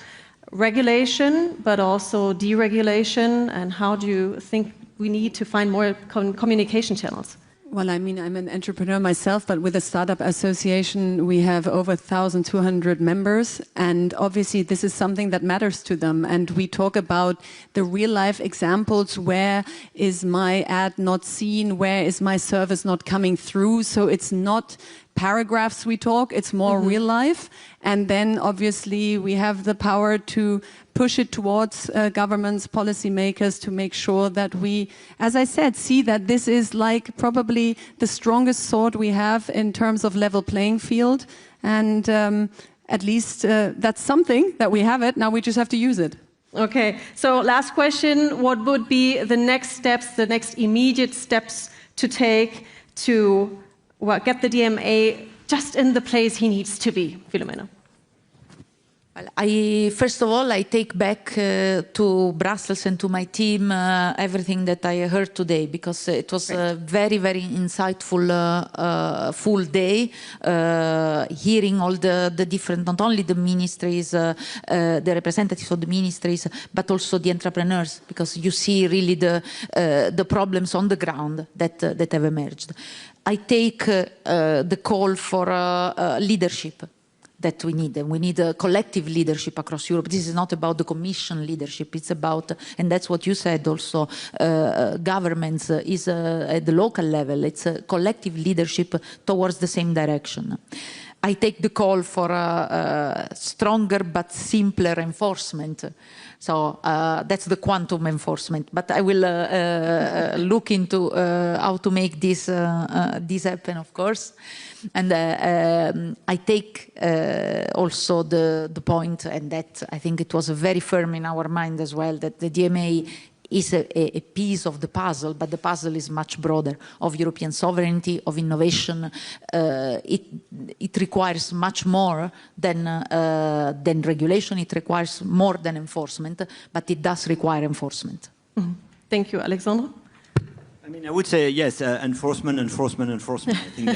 regulation, but also deregulation, and how do you think we need to find more communication channels? Well, I mean, I'm an entrepreneur myself, but with the Startup Association, we have over 1,200 members, and obviously this is something that matters to them. And we talk about the real-life examples. Where is my ad not seen? Where is my service not coming through? So it's not paragraphs we talk, it's more real life. And then obviously we have the power to push it towards governments, policymakers, to make sure that we, as I said, see that this is like probably the strongest sword we have in terms of level playing field. And at least that's something that we have it. Now we just have to use it. Okay, so last question. What would be the next steps, the next immediate steps to take to get the DMA just in the place he needs to be? Filomena. Well, first of all, I take back to Brussels and to my team everything that I heard today, because it was a very, very insightful full day, hearing all the different, not only the ministries, the representatives of the ministries, but also the entrepreneurs, because you see really the problems on the ground that have emerged. I take the call for leadership that we need. And we need a collective leadership across Europe. This is not about the Commission leadership. It's about, and that's what you said also, governments is at the local level. It's a collective leadership towards the same direction. I take the call for a stronger but simpler enforcement. So that's the quantum enforcement. But I will look into how to make this happen, of course. And I take also the point, and that I think it was very firm in our mind as well, that the DMA is a piece of the puzzle, but the puzzle is much broader, of European sovereignty, of innovation. It requires much more than regulation. It requires more than enforcement, but it does require enforcement. Mm-hmm. Thank you, Alexandre. I mean, I would say yes, enforcement. I think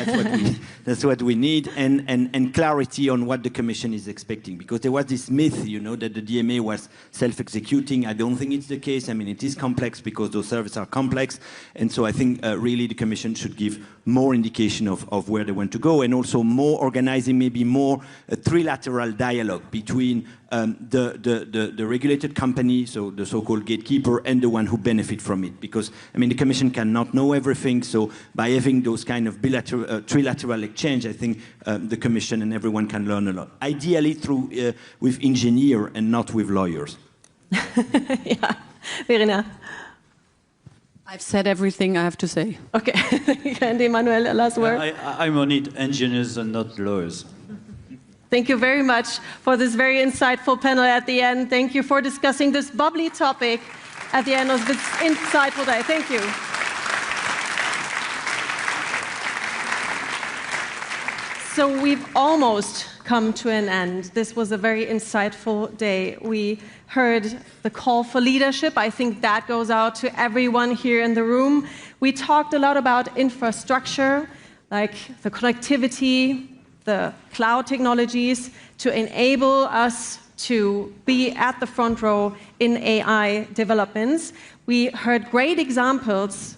that's what we need, and clarity on what the Commission is expecting. Because there was this myth, you know, that the DMA was self-executing. I don't think it's the case. I mean, it is complex because those services are complex, and so I think really the Commission should give more indication of where they want to go, and also more organizing, maybe more a trilateral dialogue between the regulated company, so the so-called gatekeeper, and the one who benefit from it. Because, I mean, the Commission cannot know everything, so by having those kind of bilateral, trilateral exchange, I think the Commission and everyone can learn a lot. Ideally through, with engineers and not with lawyers. Yeah, Verena. I've said everything I have to say. Okay, and Emmanuel, last word. I'm on it, engineers and not lawyers. Thank you very much for this very insightful panel at the end. Thank you for discussing this bubbly topic at the end of this insightful day. Thank you. So we've almost come to an end. This was a very insightful day. We heard the call for leadership. I think that goes out to everyone here in the room. We talked a lot about infrastructure, like the connectivity, the cloud technologies, to enable us to be at the front row in AI developments. We heard great examples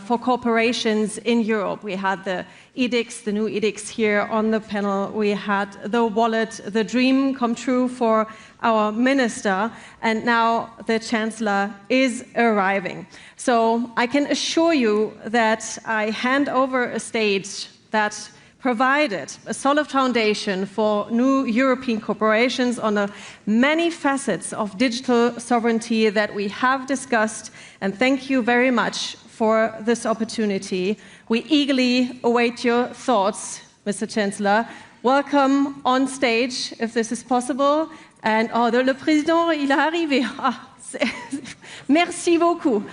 for corporations in Europe. We had the edicts, the new edicts here on the panel. We had the wallet, the dream come true for our minister, and now the Chancellor is arriving. So I can assure you that I hand over a stage that provided a solid foundation for new European corporations on the many facets of digital sovereignty that we have discussed. And thank you very much for this opportunity. We eagerly await your thoughts, Mr. Chancellor. Welcome on stage, if this is possible. And oh, le président, il est arrivé. Ah, merci beaucoup.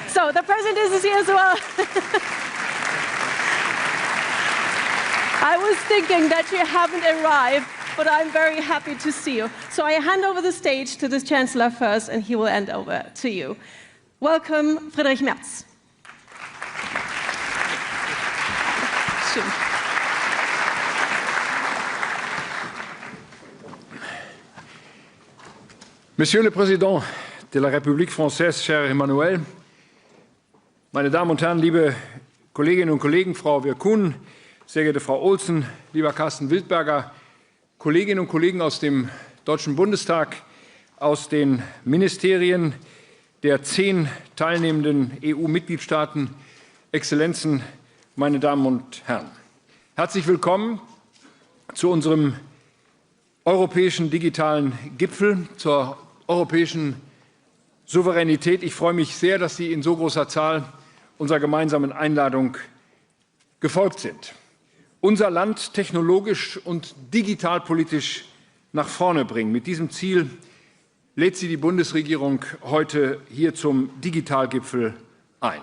So the president is here as well. I was thinking that you haven't arrived, but I'm very happy to see you. So I hand over the stage to the Chancellor first, and he will hand over to you. Welcome, Friedrich Merz. Monsieur le Président de la République française, cher Emmanuel, meine Damen und Herren, liebe Kolleginnen und Kollegen, Frau Virkkunen, sehr geehrte Frau Olsen, lieber Carsten Wildberger, Kolleginnen und Kollegen aus dem Deutschen Bundestag, aus den Ministerien der 10 teilnehmenden EU-Mitgliedstaaten, Exzellenzen, meine Damen und Herren. Herzlich willkommen zu unserem europäischen digitalen Gipfel, zur europäischen Souveränität. Ich freue mich sehr, dass Sie in so großer Zahl unserer gemeinsamen Einladung gefolgt sind. Unser Land technologisch und digitalpolitisch nach vorne bringen. Mit diesem Ziel lädt Sie die Bundesregierung heute hier zum Digitalgipfel ein.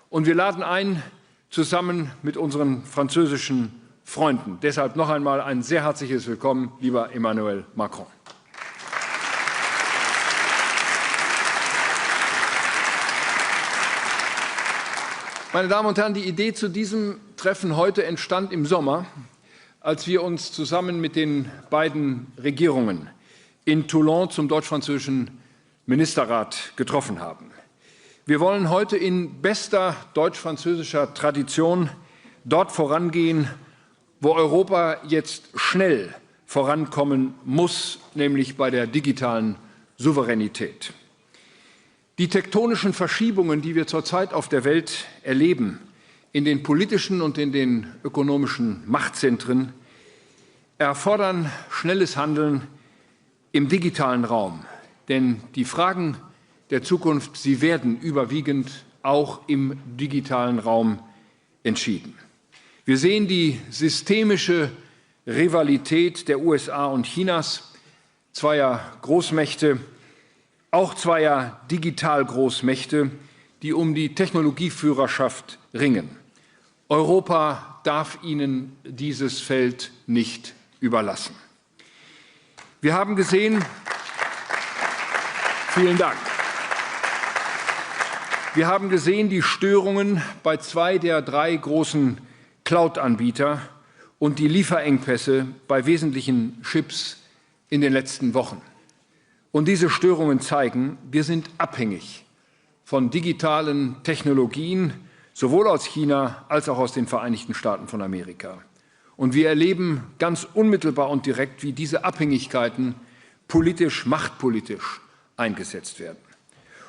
Und wir laden ein, zusammen mit unseren französischen Freunden. Deshalb noch einmal ein sehr herzliches Willkommen, lieber Emmanuel Macron. Meine Damen und Herren, die Idee zu diesem Treffen heute entstand im Sommer, als wir uns zusammen mit den beiden Regierungen in Toulon zum deutsch-französischen Ministerrat getroffen haben. Wir wollen heute in bester deutsch-französischer Tradition dort vorangehen, wo Europa jetzt schnell vorankommen muss, nämlich bei der digitalen Souveränität. Die tektonischen Verschiebungen, die wir zurzeit auf der Welt erleben, in den politischen und in den ökonomischen Machtzentren, erfordern schnelles Handeln im digitalen Raum. Denn die Fragen der Zukunft, sie werden überwiegend auch im digitalen Raum entschieden. Wir sehen die systemische Rivalität der USA und Chinas, zweier Großmächte, auch zweier Digitalgroßmächte, die um die Technologieführerschaft ringen. Europa darf ihnen dieses Feld nicht überlassen. Wir haben gesehen, vielen Dank. Wir haben gesehen die Störungen bei 2 der 3 großen Cloud-Anbieter und die Lieferengpässe bei wesentlichen Chips in den letzten Wochen. Und diese Störungen zeigen, wir sind abhängig von digitalen Technologien, sowohl aus China als auch aus den Vereinigten Staaten von Amerika. Und wir erleben ganz unmittelbar und direkt, wie diese Abhängigkeiten politisch, machtpolitisch eingesetzt werden.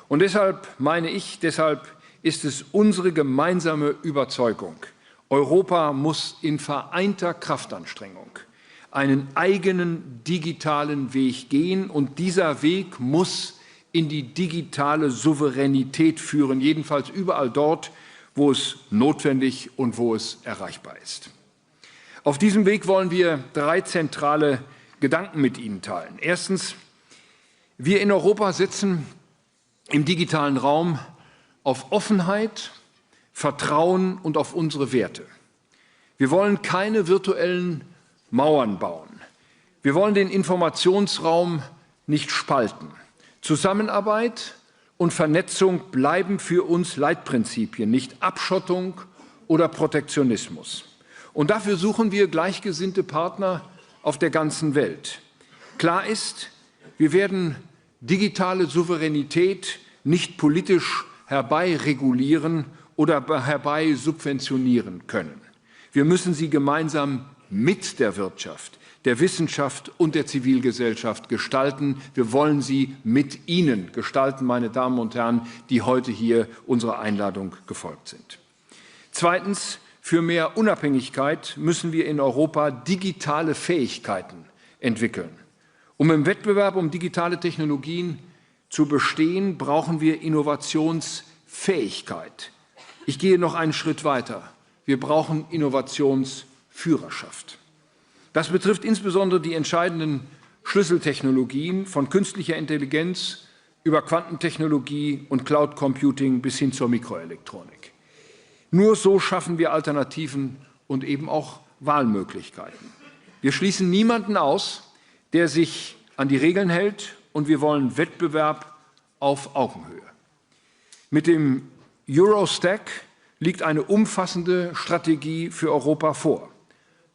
Und deshalb meine ich, deshalb ist es unsere gemeinsame Überzeugung, Europa muss in vereinter Kraftanstrengung einen eigenen digitalen Weg gehen, und dieser Weg muss in die digitale Souveränität führen, jedenfalls überall dort, wo es notwendig und wo es erreichbar ist. Auf diesem Weg wollen wir 3 zentrale Gedanken mit Ihnen teilen. Erstens, wir in Europa setzen im digitalen Raum auf Offenheit, Vertrauen und auf unsere Werte. Wir wollen keine virtuellen Mauern bauen. Wir wollen den Informationsraum nicht spalten. Zusammenarbeit und Vernetzung bleiben für uns Leitprinzipien, nicht Abschottung oder Protektionismus. Und dafür suchen wir gleichgesinnte Partner auf der ganzen Welt. Klar ist, wir werden digitale Souveränität nicht politisch herbeiregulieren oder herbei subventionieren können. Wir müssen sie gemeinsam mit der Wirtschaft, der Wissenschaft und der Zivilgesellschaft gestalten. Wir wollen sie mit Ihnen gestalten, meine Damen und Herren, die heute hier unserer Einladung gefolgt sind. Zweitens, für mehr Unabhängigkeit müssen wir in Europa digitale Fähigkeiten entwickeln. Um im Wettbewerb um digitale Technologien zu bestehen, brauchen wir Innovationsfähigkeit. Ich gehe noch einen Schritt weiter. Wir brauchen Innovationsführerschaft. Das betrifft insbesondere die entscheidenden Schlüsseltechnologien von künstlicher Intelligenz über Quantentechnologie und Cloud Computing bis hin zur Mikroelektronik. Nur so schaffen wir Alternativen und eben auch Wahlmöglichkeiten. Wir schließen niemanden aus, der sich an die Regeln hält, und wir wollen Wettbewerb auf Augenhöhe. Mit dem Eurostack liegt eine umfassende Strategie für Europa vor.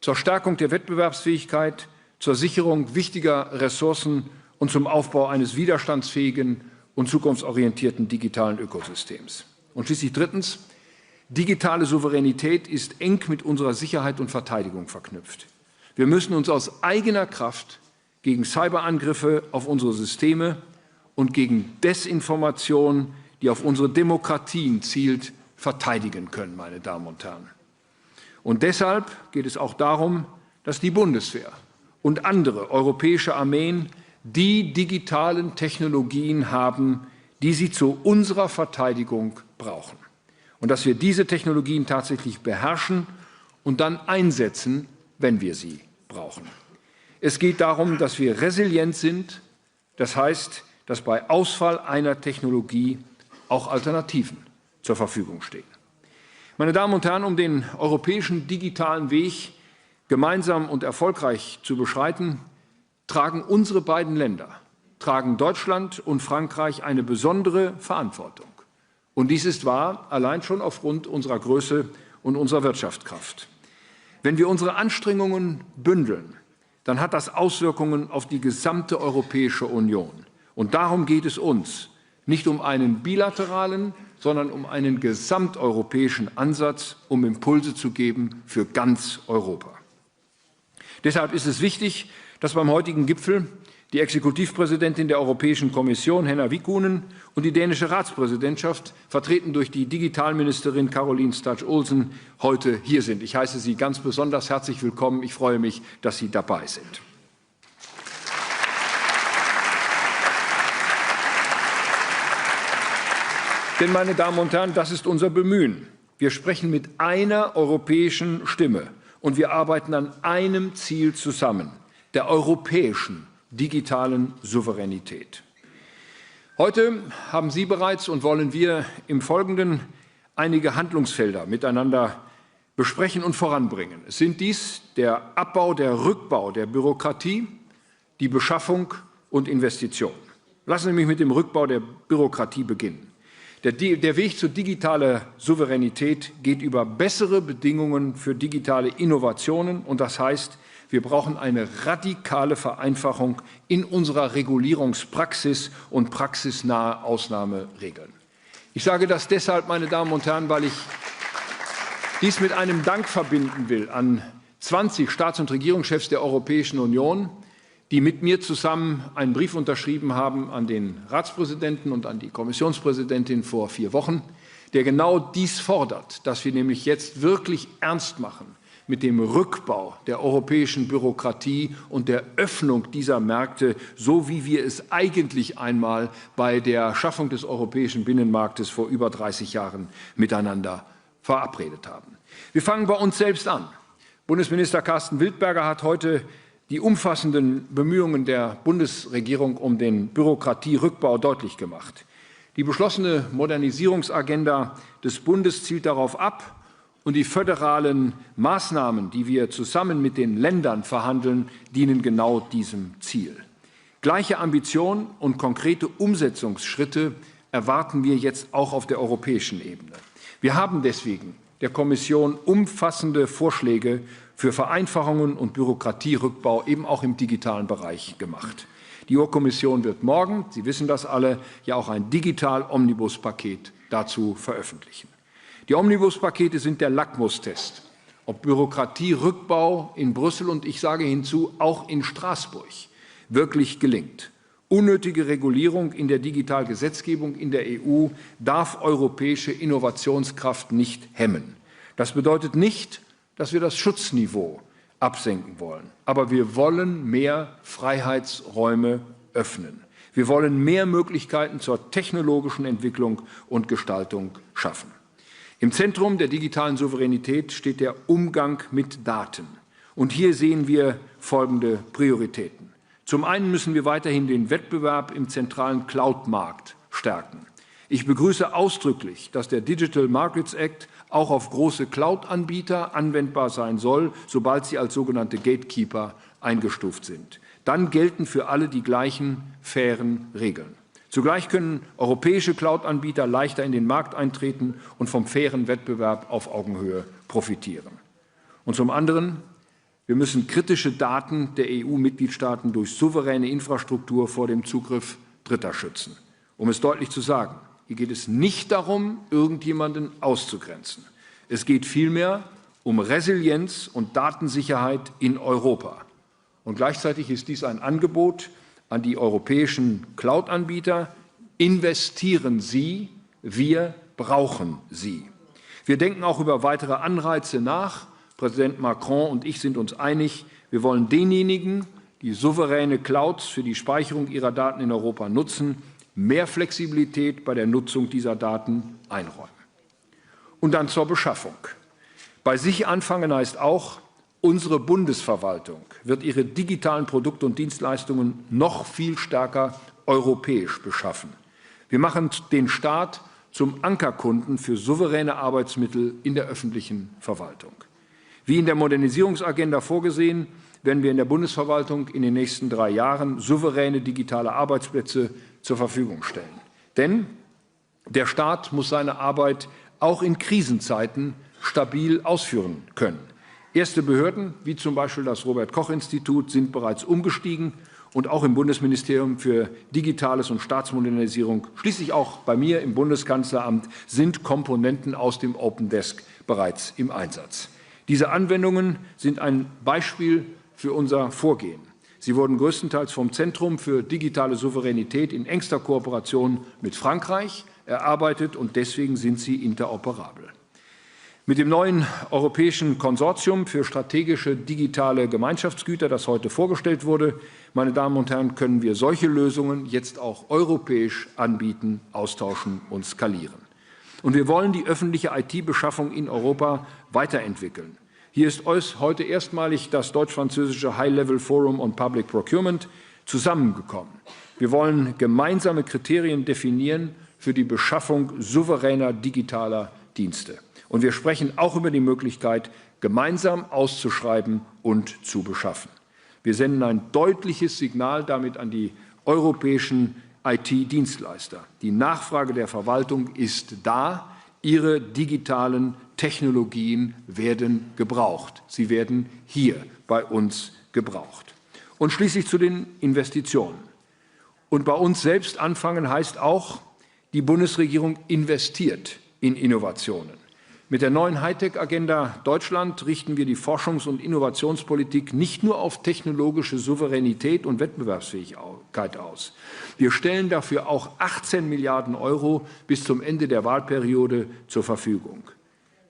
Zur Stärkung der Wettbewerbsfähigkeit, zur Sicherung wichtiger Ressourcen und zum Aufbau eines widerstandsfähigen und zukunftsorientierten digitalen Ökosystems. Und schließlich drittens, digitale Souveränität ist eng mit unserer Sicherheit und Verteidigung verknüpft. Wir müssen uns aus eigener Kraft gegen Cyberangriffe auf unsere Systeme und gegen Desinformation, die auf unsere Demokratien zielt, verteidigen können, meine Damen und Herren. Und deshalb geht es auch darum, dass die Bundeswehr und andere europäische Armeen die digitalen Technologien haben, die sie zu unserer Verteidigung brauchen. Und dass wir diese Technologien tatsächlich beherrschen und dann einsetzen, wenn wir sie brauchen. Es geht darum, dass wir resilient sind. Das heißt, dass bei Ausfall einer Technologie auch Alternativen zur Verfügung stehen. Meine Damen und Herren, um den europäischen digitalen Weg gemeinsam und erfolgreich zu beschreiten, tragen unsere beiden Länder, tragen Deutschland und Frankreich eine besondere Verantwortung. Und dies ist wahr, allein schon aufgrund unserer Größe und unserer Wirtschaftskraft. Wenn wir unsere Anstrengungen bündeln, dann hat das Auswirkungen auf die gesamte Europäische Union. Und darum geht es uns, nicht um einen bilateralen, sondern um einen gesamteuropäischen Ansatz, um Impulse zu geben für ganz Europa. Deshalb ist es wichtig, dass beim heutigen Gipfel die Exekutivpräsidentin der Europäischen Kommission, Henna Vikkunen, und die dänische Ratspräsidentschaft, vertreten durch die Digitalministerin Caroline Stach-Olsen, heute hier sind. Ich heiße Sie ganz besonders herzlich willkommen. Ich freue mich, dass Sie dabei sind. Denn, meine Damen und Herren, das ist unser Bemühen. Wir sprechen mit einer europäischen Stimme und wir arbeiten an einem Ziel zusammen, der europäischen digitalen Souveränität. Heute haben Sie bereits und wollen wir im Folgenden einige Handlungsfelder miteinander besprechen und voranbringen. Es sind dies der Abbau, der Rückbau der Bürokratie, die Beschaffung und Investitionen. Lassen Sie mich mit dem Rückbau der Bürokratie beginnen. Der Weg zu digitaler Souveränität geht über bessere Bedingungen für digitale Innovationen und das heißt, wir brauchen eine radikale Vereinfachung in unserer Regulierungspraxis und praxisnahe Ausnahmeregeln. Ich sage das deshalb, meine Damen und Herren, weil ich dies mit einem Dank verbinden will an 20 Staats- und Regierungschefs der Europäischen Union, die mit mir zusammen einen Brief unterschrieben haben an den Ratspräsidenten und an die Kommissionspräsidentin vor 4 Wochen, der genau dies fordert, dass wir nämlich jetzt wirklich ernst machen mit dem Rückbau der europäischen Bürokratie und der Öffnung dieser Märkte, so wie wir es eigentlich einmal bei der Schaffung des europäischen Binnenmarktes vor über 30 Jahren miteinander verabredet haben. Wir fangen bei uns selbst an. Bundesminister Carsten Wildberger hat heute die umfassenden Bemühungen der Bundesregierung um den Bürokratierückbau deutlich gemacht. Die beschlossene Modernisierungsagenda des Bundes zielt darauf ab, und die föderalen Maßnahmen, die wir zusammen mit den Ländern verhandeln, dienen genau diesem Ziel. Gleiche Ambition und konkrete Umsetzungsschritte erwarten wir jetzt auch auf der europäischen Ebene. Wir haben deswegen der Kommission umfassende Vorschläge für Vereinfachungen und Bürokratierückbau eben auch im digitalen Bereich gemacht. Die EU-Kommission wird morgen, Sie wissen das alle, ja auch ein Digital-Omnibus-Paket dazu veröffentlichen. Die Omnibus-Pakete sind der Lackmustest, ob Bürokratierückbau in Brüssel und ich sage hinzu auch in Straßburg wirklich gelingt. Unnötige Regulierung in der Digitalgesetzgebung in der EU darf europäische Innovationskraft nicht hemmen. Das bedeutet nicht, dass wir das Schutzniveau absenken wollen. Aber wir wollen mehr Freiheitsräume öffnen. Wir wollen mehr Möglichkeiten zur technologischen Entwicklung und Gestaltung schaffen. Im Zentrum der digitalen Souveränität steht der Umgang mit Daten. Und hier sehen wir folgende Prioritäten. Zum einen müssen wir weiterhin den Wettbewerb im zentralen Cloud-Markt stärken. Ich begrüße ausdrücklich, dass der Digital Markets Act auch auf große Cloud-Anbieter anwendbar sein soll, sobald sie als sogenannte Gatekeeper eingestuft sind. Dann gelten für alle die gleichen fairen Regeln. Zugleich können europäische Cloud-Anbieter leichter in den Markt eintreten und vom fairen Wettbewerb auf Augenhöhe profitieren. Und zum anderen, wir müssen kritische Daten der EU-Mitgliedstaaten durch souveräne Infrastruktur vor dem Zugriff Dritter schützen. Um es deutlich zu sagen, hier geht es nicht darum, irgendjemanden auszugrenzen. Es geht vielmehr um Resilienz und Datensicherheit in Europa. Und gleichzeitig ist dies ein Angebot an die europäischen Cloud-Anbieter. Investieren Sie, wir brauchen Sie. Wir denken auch über weitere Anreize nach. Präsident Macron und ich sind uns einig, wir wollen denjenigen, die souveräne Clouds für die Speicherung ihrer Daten in Europa nutzen, mehr Flexibilität bei der Nutzung dieser Daten einräumen. Und dann zur Beschaffung. Bei sich anfangen heißt auch, unsere Bundesverwaltung wird ihre digitalen Produkte und Dienstleistungen noch viel stärker europäisch beschaffen. Wir machen den Staat zum Ankerkunden für souveräne Arbeitsmittel in der öffentlichen Verwaltung. Wie in der Modernisierungsagenda vorgesehen, werden wir in der Bundesverwaltung in den nächsten 3 Jahren souveräne digitale Arbeitsplätze zur Verfügung stellen. Denn der Staat muss seine Arbeit auch in Krisenzeiten stabil ausführen können. Erste Behörden, wie zum Beispiel das Robert-Koch-Institut, sind bereits umgestiegen und auch im Bundesministerium für Digitales und Staatsmodernisierung, schließlich auch bei mir im Bundeskanzleramt, sind Komponenten aus dem Open Desk bereits im Einsatz. Diese Anwendungen sind ein Beispiel für unser Vorgehen. Sie wurden größtenteils vom Zentrum für digitale Souveränität in engster Kooperation mit Frankreich erarbeitet und deswegen sind sie interoperabel. Mit dem neuen europäischen Konsortium für strategische digitale Gemeinschaftsgüter, das heute vorgestellt wurde, meine Damen und Herren, können wir solche Lösungen jetzt auch europäisch anbieten, austauschen und skalieren. Und wir wollen die öffentliche IT-Beschaffung in Europa weiterentwickeln. Hier ist heute erstmalig das deutsch-französische High-Level Forum on Public Procurement zusammengekommen. Wir wollen gemeinsame Kriterien definieren für die Beschaffung souveräner digitaler Dienste. Und wir sprechen auch über die Möglichkeit, gemeinsam auszuschreiben und zu beschaffen. Wir senden ein deutliches Signal damit an die europäischen IT-Dienstleister. Die Nachfrage der Verwaltung ist da. Ihre digitalen Technologien werden gebraucht. Sie werden hier bei uns gebraucht. Und schließlich zu den Investitionen. Und bei uns selbst anfangen heißt auch, die Bundesregierung investiert in Innovationen. Mit der neuen Hightech-Agenda Deutschland richten wir die Forschungs- und Innovationspolitik nicht nur auf technologische Souveränität und Wettbewerbsfähigkeit aus. Wir stellen dafür auch 18 Milliarden Euro bis zum Ende der Wahlperiode zur Verfügung.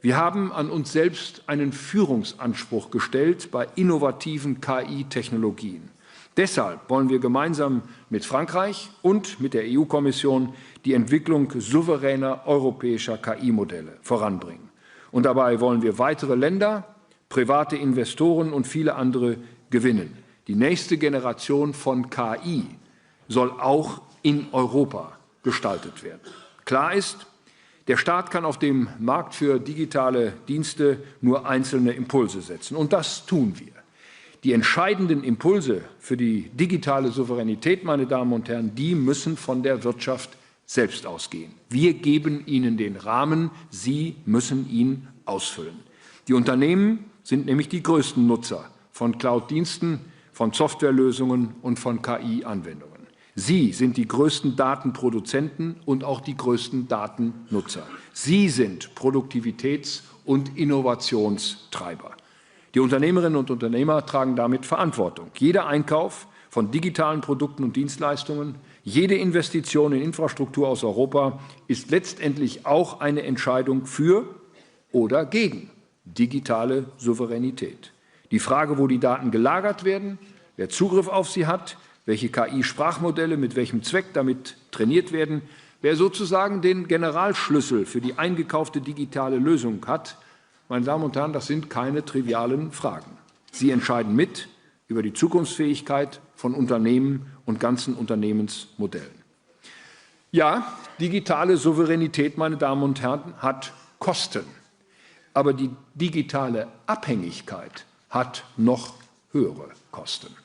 Wir haben an uns selbst einen Führungsanspruch gestellt bei innovativen KI-Technologien. Deshalb wollen wir gemeinsam mit Frankreich und mit der EU-Kommission die Entwicklung souveräner europäischer KI-Modelle voranbringen. Und dabei wollen wir weitere Länder, private Investoren und viele andere gewinnen. Die nächste Generation von KI soll auch in Europa gestaltet werden. Klar ist, der Staat kann auf dem Markt für digitale Dienste nur einzelne Impulse setzen. Und das tun wir. Die entscheidenden Impulse für die digitale Souveränität, meine Damen und Herren, die müssen von der Wirtschaft selbst ausgehen. Wir geben ihnen den Rahmen, sie müssen ihn ausfüllen. Die Unternehmen sind nämlich die größten Nutzer von Cloud-Diensten, von Softwarelösungen und von KI-Anwendungen. Sie sind die größten Datenproduzenten und auch die größten Datennutzer. Sie sind Produktivitäts- und Innovationstreiber. Die Unternehmerinnen und Unternehmer tragen damit Verantwortung. Jeder Einkauf von digitalen Produkten und Dienstleistungen, jede Investition in Infrastruktur aus Europa ist letztendlich auch eine Entscheidung für oder gegen digitale Souveränität. Die Frage, wo die Daten gelagert werden, wer Zugriff auf sie hat, welche KI-Sprachmodelle mit welchem Zweck damit trainiert werden, wer sozusagen den Generalschlüssel für die eingekaufte digitale Lösung hat, meine Damen und Herren, das sind keine trivialen Fragen. Sie entscheiden mit über die Zukunftsfähigkeit von Unternehmen und ganzen Unternehmensmodellen. Ja, digitale Souveränität, meine Damen und Herren, hat Kosten. Aber die digitale Abhängigkeit hat noch höhere Kosten.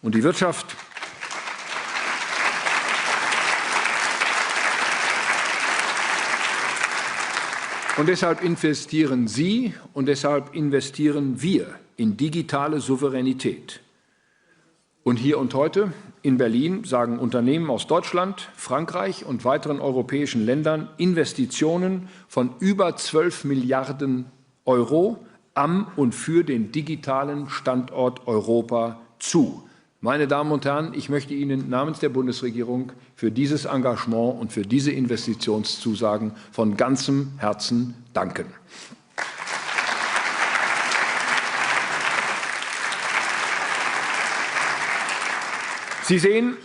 Und die Wirtschaft und deshalb investieren Sie und deshalb investieren wir in digitale Souveränität. Und hier und heute in Berlin sagen Unternehmen aus Deutschland, Frankreich und weiteren europäischen Ländern Investitionen von über 12 Milliarden Euro am und für den digitalen Standort Europa zu. Meine Damen und Herren, ich möchte Ihnen namens der Bundesregierung für dieses Engagement und für diese Investitionszusagen von ganzem Herzen danken. Sie sehen,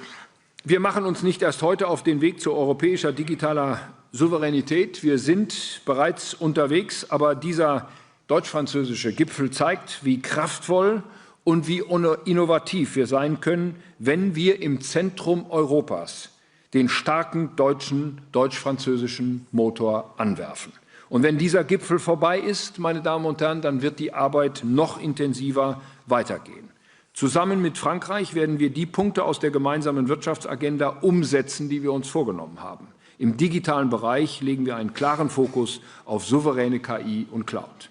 wir machen uns nicht erst heute auf den Weg zu europäischer digitaler Souveränität. Wir sind bereits unterwegs, aber dieser deutsch-französische Gipfel zeigt, wie kraftvoll und wie innovativ wir sein können, wenn wir im Zentrum Europas den starken deutsch-französischen Motor anwerfen. Und wenn dieser Gipfel vorbei ist, meine Damen und Herren, dann wird die Arbeit noch intensiver weitergehen. Zusammen mit Frankreich werden wir die Punkte aus der gemeinsamen Wirtschaftsagenda umsetzen, die wir uns vorgenommen haben. Im digitalen Bereich legen wir einen klaren Fokus auf souveräne KI und Cloud.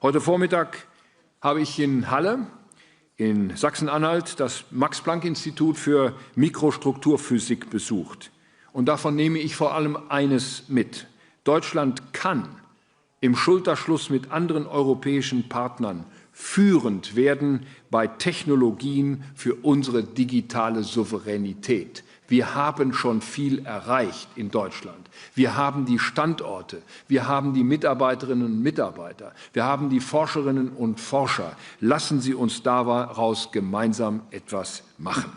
Heute Vormittag habe ich in Halle in Sachsen-Anhalt das Max-Planck-Institut für Mikrostrukturphysik besucht. Und davon nehme ich vor allem eines mit. Deutschland kann im Schulterschluss mit anderen europäischen Partnern führend werden bei Technologien für unsere digitale Souveränität. Wir haben schon viel erreicht in Deutschland. Wir haben die Standorte, wir haben die Mitarbeiterinnen und Mitarbeiter, wir haben die Forscherinnen und Forscher. Lassen Sie uns daraus gemeinsam etwas machen.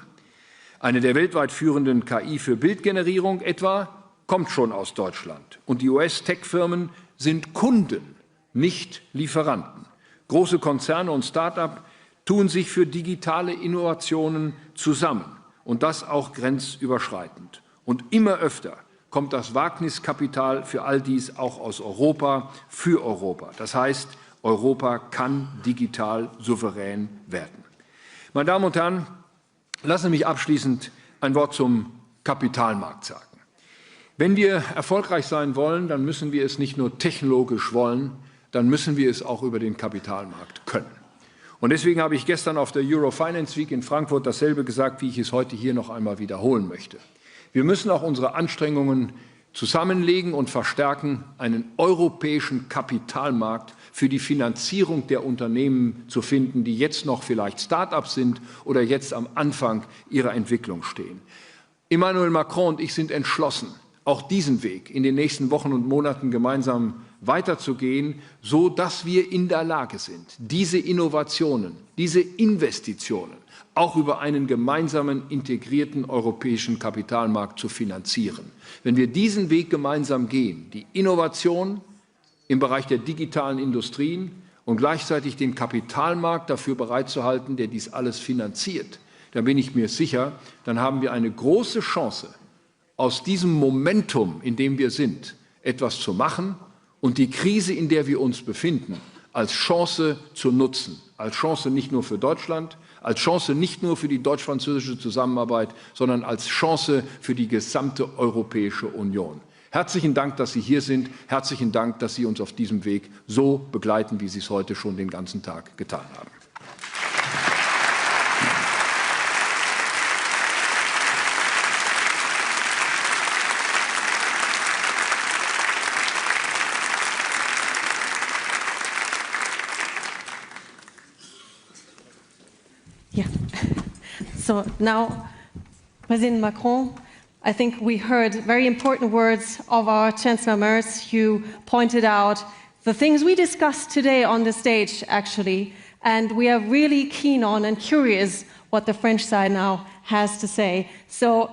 Eine der weltweit führenden KI für Bildgenerierung etwa kommt schon aus Deutschland. Und die US-Tech-Firmen sind Kunden, nicht Lieferanten. Große Konzerne und Start-up tun sich für digitale Innovationen zusammen. Und das auch grenzüberschreitend. Und immer öfter kommt das Wagniskapital für all dies auch aus Europa, für Europa. Das heißt, Europa kann digital souverän werden. Meine Damen und Herren, lassen Sie mich abschließend ein Wort zum Kapitalmarkt sagen. Wenn wir erfolgreich sein wollen, dann müssen wir es nicht nur technologisch wollen, dann müssen wir es auch über den Kapitalmarkt können. Und deswegen habe ich gestern auf der Eurofinance Week in Frankfurt dasselbe gesagt, wie ich es heute hier noch einmal wiederholen möchte. Wir müssen auch unsere Anstrengungen zusammenlegen und verstärken, einen europäischen Kapitalmarkt für die Finanzierung der Unternehmen zu finden, die jetzt noch vielleicht Start-ups sind oder jetzt am Anfang ihrer Entwicklung stehen. Emmanuel Macron und ich sind entschlossen, auch diesen Weg in den nächsten Wochen und Monaten gemeinsam weiterzugehen, so dass wir in der Lage sind, diese Innovationen, diese Investitionen auch über einen gemeinsamen integrierten europäischen Kapitalmarkt zu finanzieren. Wenn wir diesen Weg gemeinsam gehen, die Innovation im Bereich der digitalen Industrien und gleichzeitig den Kapitalmarkt dafür bereitzuhalten, der dies alles finanziert, dann bin ich mir sicher, dann haben wir eine große Chance, aus diesem Momentum, in dem wir sind, etwas zu machen und die Krise, in der wir uns befinden, als Chance zu nutzen. Als Chance nicht nur für Deutschland, als Chance nicht nur für die deutsch-französische Zusammenarbeit, sondern als Chance für die gesamte Europäische Union. Herzlichen Dank, dass Sie hier sind. Herzlichen Dank, dass Sie uns auf diesem Weg so begleiten, wie Sie es heute schon den ganzen Tag getan haben. So now, President Macron, I think we heard very important words of our Chancellor Merz. You pointed out the things we discussed today on the stage, actually, and we are really keen on and curious what the French side now has to say. So,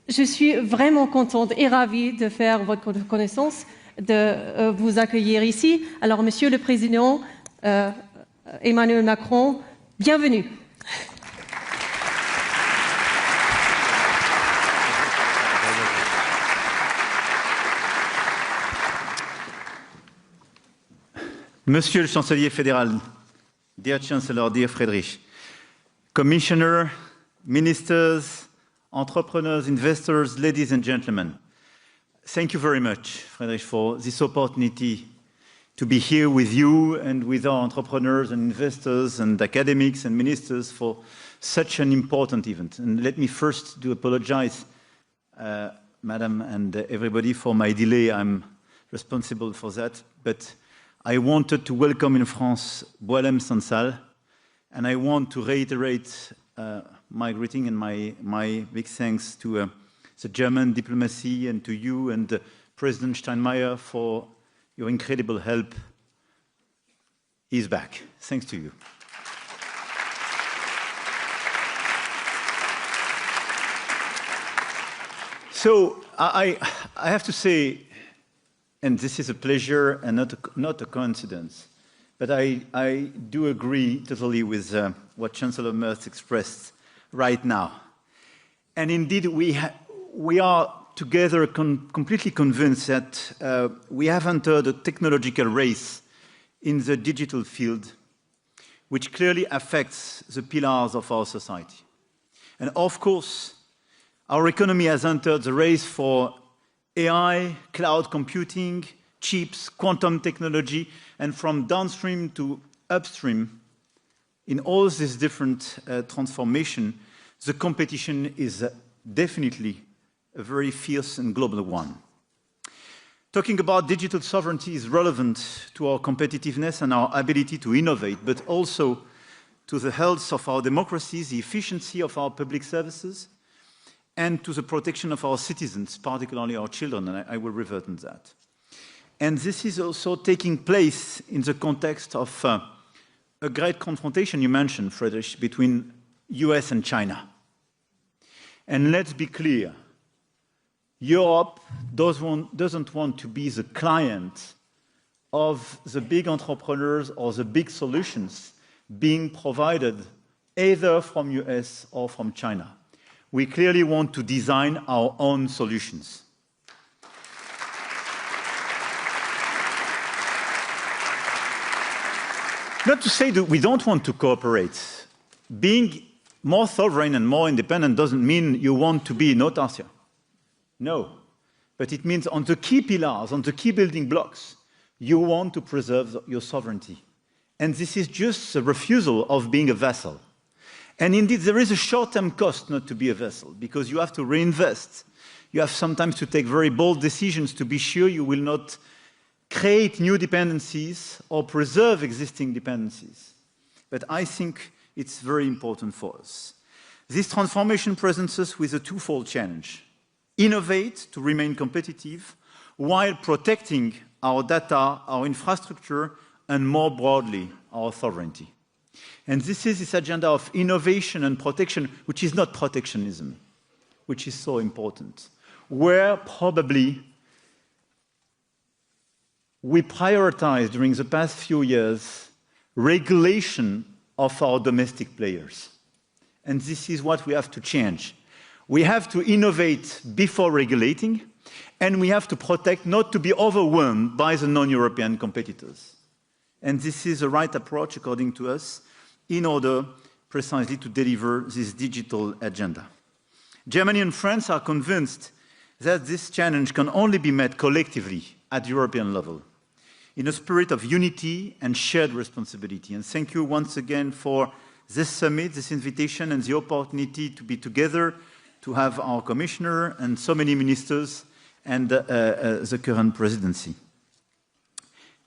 je suis vraiment contente et ravie de faire votre connaissance, de vous accueillir ici. Alors, Monsieur le Président Emmanuel Macron, bienvenue. Monsieur le Chancelier fédéral, dear Chancellor, dear Friedrich, Commissioner, Ministers, entrepreneurs, investors, ladies and gentlemen, thank you very much, Friedrich, for this opportunity to be here with you and with our entrepreneurs and investors and academics and ministers for such an important event. And let me first apologize, Madam and everybody, for my delay. I'm responsible for that, but I wanted to welcome in France Boalem Sansal, and I want to reiterate my greeting and my big thanks to the German diplomacy and to you and President Steinmeier for your incredible help. He's back. Thanks to you. So I have to say, and this is a pleasure and not a coincidence, but I do agree totally with what Chancellor Merz expressed right now. And indeed, we are together completely convinced that we have entered a technological race in the digital field, which clearly affects the pillars of our society. And of course, our economy has entered the race for AI, cloud computing, chips, quantum technology, and from downstream to upstream, in all these different transformations, the competition is definitely a very fierce and global one. Talking about digital sovereignty is relevant to our competitiveness and our ability to innovate, but also to the health of our democracies, the efficiency of our public services, and to the protection of our citizens, particularly our children, and I will revert on that. And this is also taking place in the context of a great confrontation you mentioned, Friedrich, between US and China. And let's be clear, Europe doesn't want to be the client of the big entrepreneurs or the big solutions being provided either from US or from China. We clearly want to design our own solutions. Not to say that we don't want to cooperate. Being more sovereign and more independent doesn't mean you want to be in autarcia. No. But it means on the key pillars, on the key building blocks, you want to preserve your sovereignty. And this is just a refusal of being a vassal. And indeed, there is a short-term cost not to be a vassal, because you have to reinvest. You have sometimes to take very bold decisions to be sure you will not create new dependencies or preserve existing dependencies. But I think it's very important for us. This transformation presents us with a twofold challenge. Innovate to remain competitive while protecting our data, our infrastructure, and more broadly, our sovereignty. And this is this agenda of innovation and protection, which is not protectionism, which is so important, where probably we prioritize during the past few years regulation of our domestic players. And this is what we have to change. We have to innovate before regulating, and we have to protect not to be overwhelmed by the non-European competitors. And this is the right approach, according to us, in order precisely to deliver this digital agenda. Germany and France are convinced that this challenge can only be met collectively at European level, in a spirit of unity and shared responsibility. And thank you once again for this summit, this invitation, and the opportunity to be together, to have our commissioner and so many ministers and the current presidency.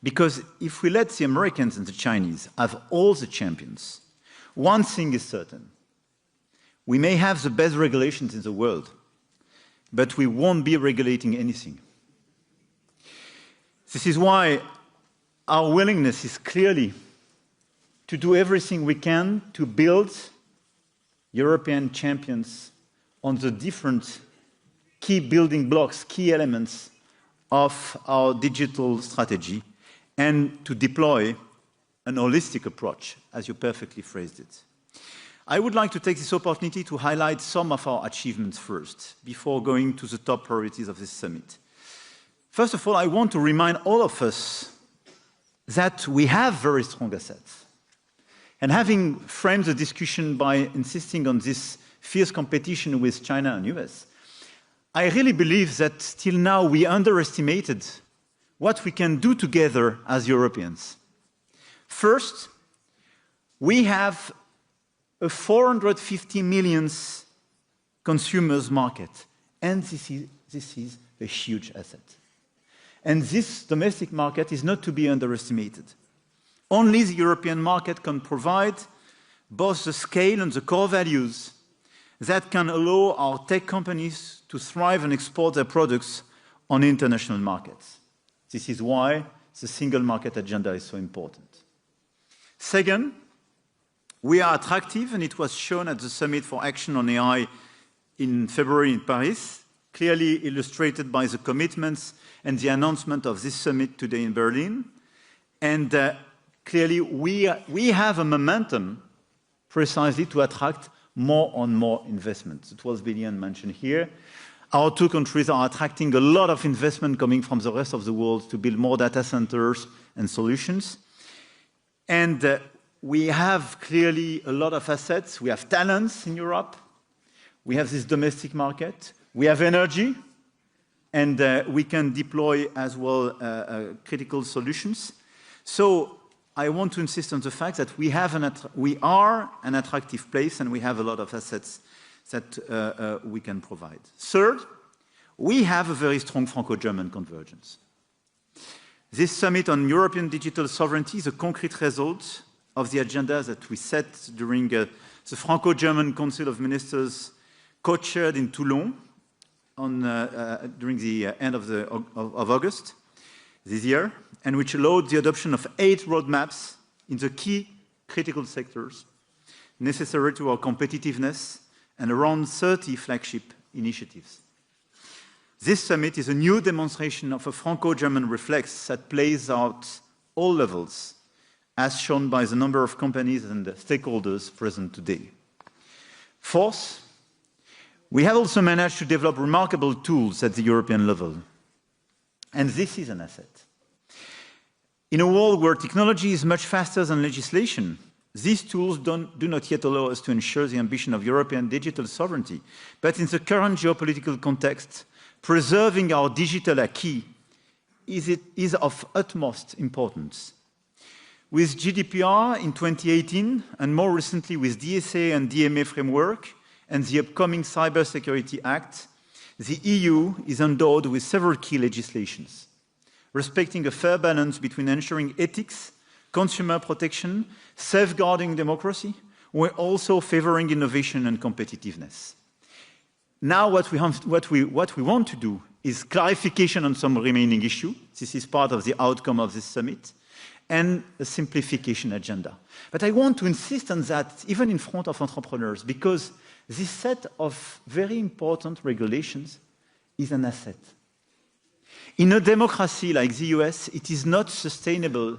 Because if we let the Americans and the Chinese have all the champions, one thing is certain. We may have the best regulations in the world, but we won't be regulating anything. This is why our willingness is clearly to do everything we can to build European champions on the different key building blocks, key elements of our digital strategy, and to deploy an holistic approach, as you perfectly phrased it. I would like to take this opportunity to highlight some of our achievements first, before going to the top priorities of this summit. First of all, I want to remind all of us that we have very strong assets. And having framed the discussion by insisting on this fierce competition with China and US, I really believe that till now we underestimated what we can do together as Europeans. First, we have a 450 million consumers market, and this is a huge asset. And this domestic market is not to be underestimated. Only the European market can provide both the scale and the core values that can allow our tech companies to thrive and export their products on international markets. This is why the single market agenda is so important. Second, we are attractive, and it was shown at the Summit for Action on AI in February in Paris, clearly illustrated by the commitments and the announcement of this summit today in Berlin. And clearly, we have a momentum precisely to attract more and more investment. The 12 billion mentioned here. Our two countries are attracting a lot of investment coming from the rest of the world to build more data centers and solutions. And we have clearly a lot of assets. We have talents in Europe. We have this domestic market. We have energy. And we can deploy as well critical solutions. So I want to insist on the fact that we are an attractive place, and we have a lot of assets that we can provide. Third, we have a very strong Franco-German convergence. This summit on European digital sovereignty is a concrete result of the agenda that we set during the Franco-German Council of Ministers co-chaired in Toulon during the end of August this year, and which allowed the adoption of 8 roadmaps in the key critical sectors necessary to our competitiveness and around 30 flagship initiatives. This summit is a new demonstration of a Franco-German reflex that plays out all levels, as shown by the number of companies and stakeholders present today. Fourth, we have also managed to develop remarkable tools at the European level. And this is an asset. In a world where technology is much faster than legislation, these tools do not yet allow us to ensure the ambition of European digital sovereignty. But in the current geopolitical context, preserving our digital acquis is of utmost importance. With GDPR in 2018, and more recently with DSA and DMA framework, and the upcoming Cybersecurity Act, the EU is endowed with several key legislations, respecting a fair balance between ensuring ethics, consumer protection, safeguarding democracy, while also favoring innovation and competitiveness. Now what we want to do is clarification on some remaining issue. This is part of the outcome of this summit, and a simplification agenda. But I want to insist on that even in front of entrepreneurs, because this set of very important regulations is an asset. In a democracy like the US, it is not sustainable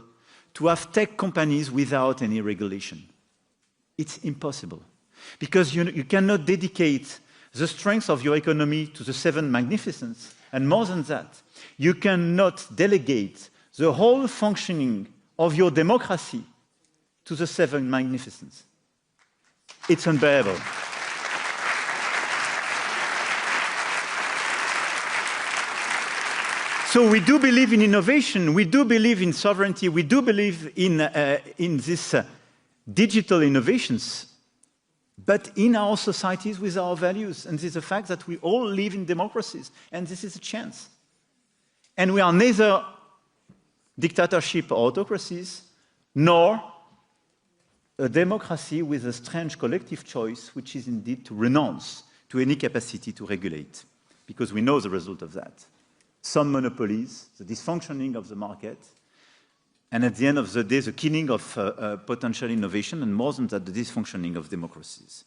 to have tech companies without any regulation. It's impossible, because you cannot dedicate the strength of your economy to the 7 magnificents, and more than that, you cannot delegate the whole functioning of your democracy to the 7 magnificents. It's unbearable. So we do believe in innovation, we do believe in sovereignty, we do believe in these digital innovations, but in our societies with our values. And this is a fact that we all live in democracies, and this is a chance. And we are neither dictatorship or autocracies, nor a democracy with a strange collective choice, which is indeed to renounce to any capacity to regulate, because we know the result of that. Some monopolies, the dysfunctioning of the market, and at the end of the day, the killing of potential innovation, and more than that, the dysfunctioning of democracies.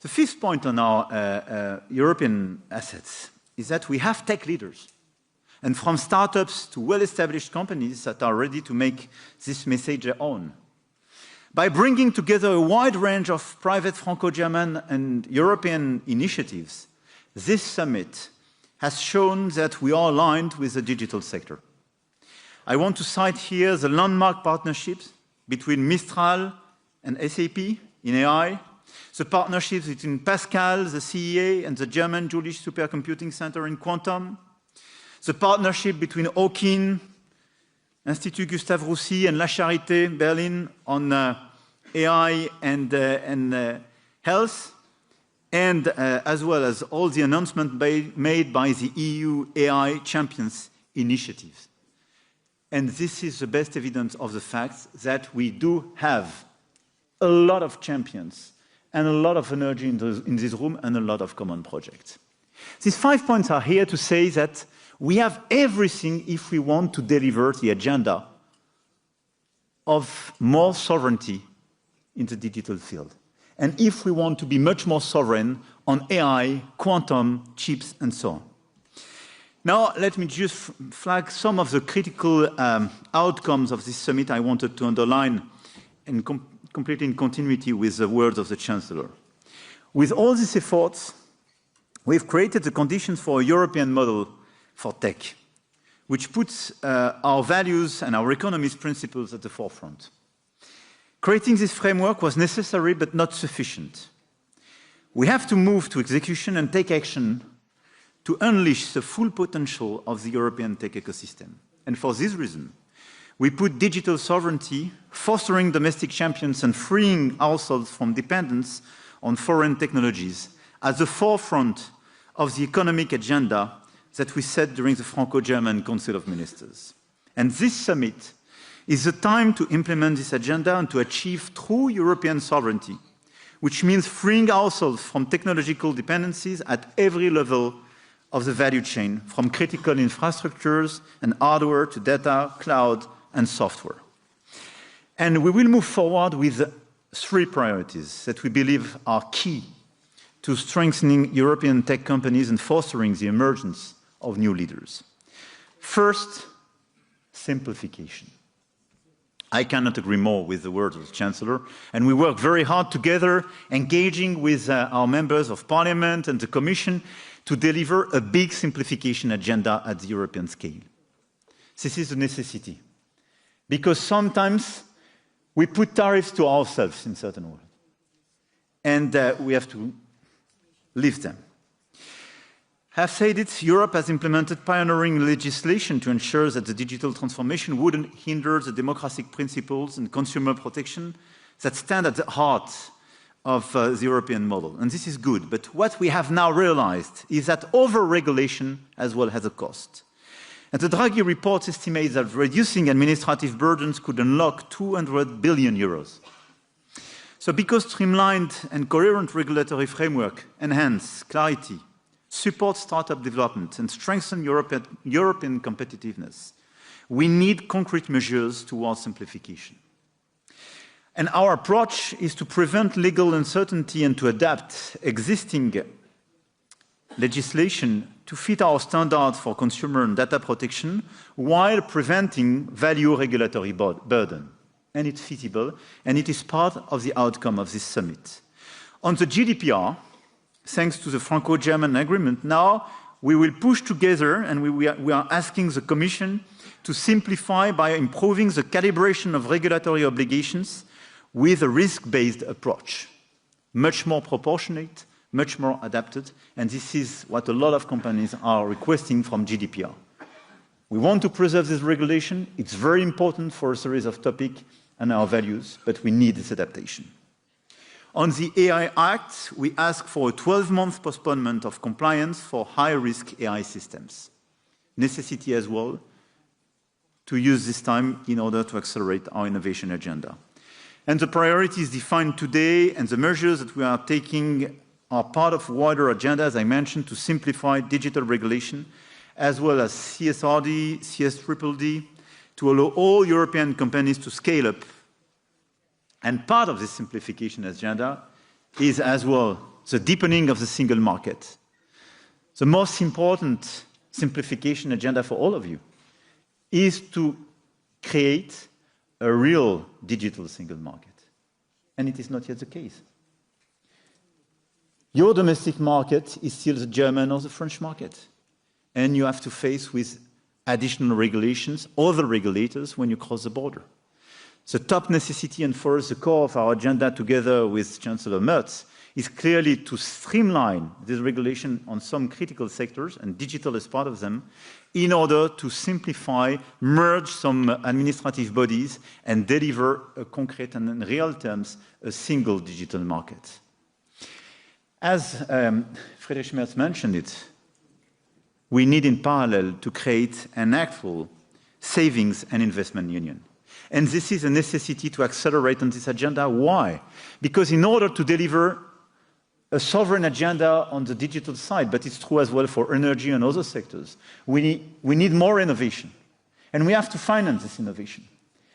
The fifth point on our European assets is that we have tech leaders, and from startups to well-established companies that are ready to make this message their own. By bringing together a wide range of private Franco-German and European initiatives, this summit has shown that we are aligned with the digital sector. I want to cite here the landmark partnerships between Mistral and SAP in AI, the partnerships between Pascal, the CEA, and the German Jülich Supercomputing Center in quantum, the partnership between Hawking, Institut Gustave Roussy, and La Charité, Berlin, on AI and health, and as well as all the announcements made by the EU AI Champions initiatives. And this is the best evidence of the fact that we do have a lot of champions and a lot of energy in this room and a lot of common projects. These 5 points are here to say that we have everything if we want to deliver the agenda of more sovereignty in the digital field. And if we want to be much more sovereign on AI, quantum, chips, and so on. Now, let me just flag some of the critical outcomes of this summit I wanted to underline, and completely in continuity with the words of the Chancellor. With all these efforts, we've created the conditions for a European model for tech, which puts our values and our economy's principles at the forefront. Creating this framework was necessary but not sufficient. We have to move to execution and take action to unleash the full potential of the European tech ecosystem. And for this reason, we put digital sovereignty, fostering domestic champions and freeing ourselves from dependence on foreign technologies at the forefront of the economic agenda that we set during the Franco-German Council of Ministers. And this summit is the time to implement this agenda and to achieve true European sovereignty, which means freeing ourselves from technological dependencies at every level of the value chain, from critical infrastructures and hardware to data, cloud, and software. And we will move forward with 3 priorities that we believe are key to strengthening European tech companies and fostering the emergence of new leaders. First, simplification. I cannot agree more with the words of the Chancellor, and we work very hard together, engaging with our members of Parliament and the Commission to deliver a big simplification agenda at the European scale. This is a necessity, because sometimes we put tariffs to ourselves in certain ways, and we have to lift them. I have said it, Europe has implemented pioneering legislation to ensure that the digital transformation wouldn't hinder the democratic principles and consumer protection that stand at the heart of the European model. And this is good, but what we have now realized is that over-regulation as well has a cost. And the Draghi report estimates that reducing administrative burdens could unlock 200 billion euros. So because streamlined and coherent regulatory framework enhance clarity, support startup development, and strengthen European competitiveness, we need concrete measures towards simplification. And our approach is to prevent legal uncertainty and to adapt existing legislation to fit our standards for consumer and data protection while preventing value regulatory burden. And it's feasible, and it is part of the outcome of this summit. On the GDPR, thanks to the Franco-German agreement, now we will push together, and we are asking the Commission to simplify by improving the calibration of regulatory obligations with a risk-based approach. Much more proportionate, much more adapted, and this is what a lot of companies are requesting from GDPR. We want to preserve this regulation. It's very important for a series of topics and our values, but we need this adaptation. On the AI Act, we ask for a 12-month postponement of compliance for high-risk AI systems. Necessity as well to use this time in order to accelerate our innovation agenda. And the priorities defined today and the measures that we are taking are part of a wider agenda, as I mentioned, to simplify digital regulation, as well as CSRD, CSDDD, to allow all European companies to scale up. And part of this simplification agenda is as well the deepening of the single market. The most important simplification agenda for all of you is to create a real digital single market. And it is not yet the case. Your domestic market is still the German or the French market. And you have to face with additional regulations, other regulators, when you cross the border. The top necessity, and for us the core of our agenda together with Chancellor Merz, is clearly to streamline this regulation on some critical sectors, and digital is part of them, in order to simplify, merge some administrative bodies, and deliver a concrete and in real terms a single digital market. As Friedrich Merz mentioned it, we need in parallel to create an actual savings and investment union. And this is a necessity to accelerate on this agenda. Why? Because in order to deliver a sovereign agenda on the digital side, but it's true as well for energy and other sectors, we need more innovation. And we have to finance this innovation.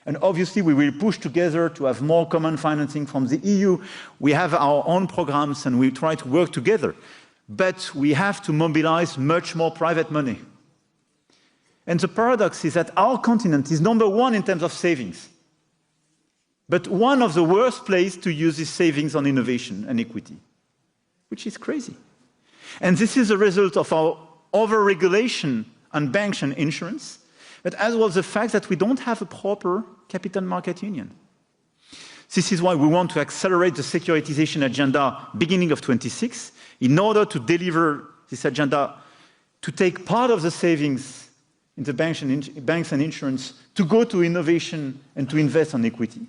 And obviously we will push together to have more common financing from the EU. We have our own programs and we try to work together. But we have to mobilize much more private money. And the paradox is that our continent is number one in terms of savings, but one of the worst places to use these savings on innovation and equity, which is crazy. And this is a result of our over-regulation on banks and insurance, but as well as the fact that we don't have a proper capital market union. This is why we want to accelerate the securitization agenda beginning of 26 in order to deliver this agenda to take part of the savings in the banks and insurance to go to innovation and to invest on equity.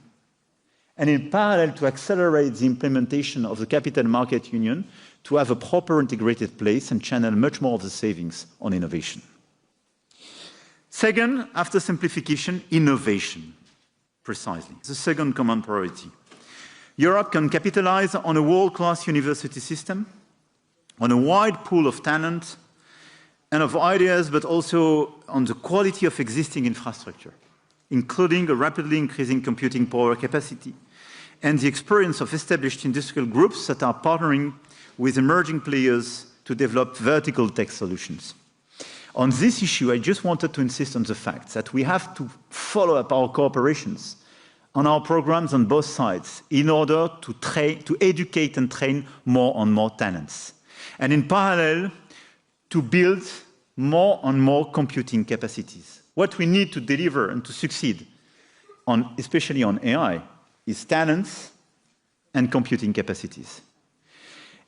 And in parallel to accelerate the implementation of the capital market union to have a proper integrated place and channel much more of the savings on innovation. Second, after simplification, innovation, precisely. The second common priority. Europe can capitalize on a world-class university system, on a wide pool of talent and of ideas, but also on the quality of existing infrastructure, including a rapidly increasing computing power capacity and the experience of established industrial groups that are partnering with emerging players to develop vertical tech solutions. On this issue, I just wanted to insist on the fact that we have to follow up our cooperations on our programs on both sides in order to educate and train more and more talents. And in parallel, to build more and more computing capacities. What we need to deliver and to succeed, especially on AI, is talents and computing capacities.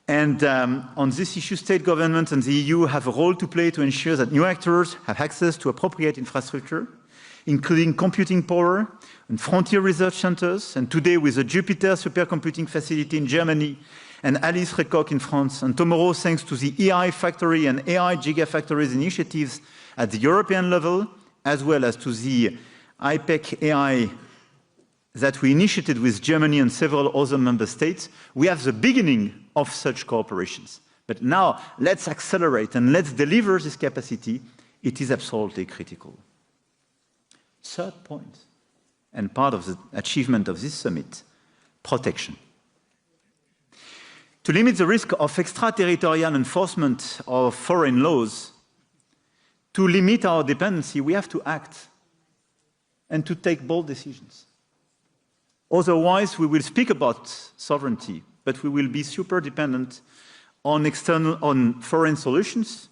And on this issue, state governments and the EU have a role to play to ensure that new actors have access to appropriate infrastructure, including computing power and frontier research centers. And today, with the Jupiter supercomputing facility in Germany and Alice Recoq in France, and tomorrow, thanks to the AI Factory and AI Gigafactories initiatives at the European level, as well as to the IPEC AI that we initiated with Germany and several other member states, we have the beginning of such cooperations. But now, let's accelerate and let's deliver this capacity. It is absolutely critical. Third point, and part of the achievement of this summit, protection. To limit the risk of extraterritorial enforcement of foreign laws, to limit our dependency, we have to act and to take bold decisions. Otherwise, we will speak about sovereignty, but we will be super dependent on foreign solutions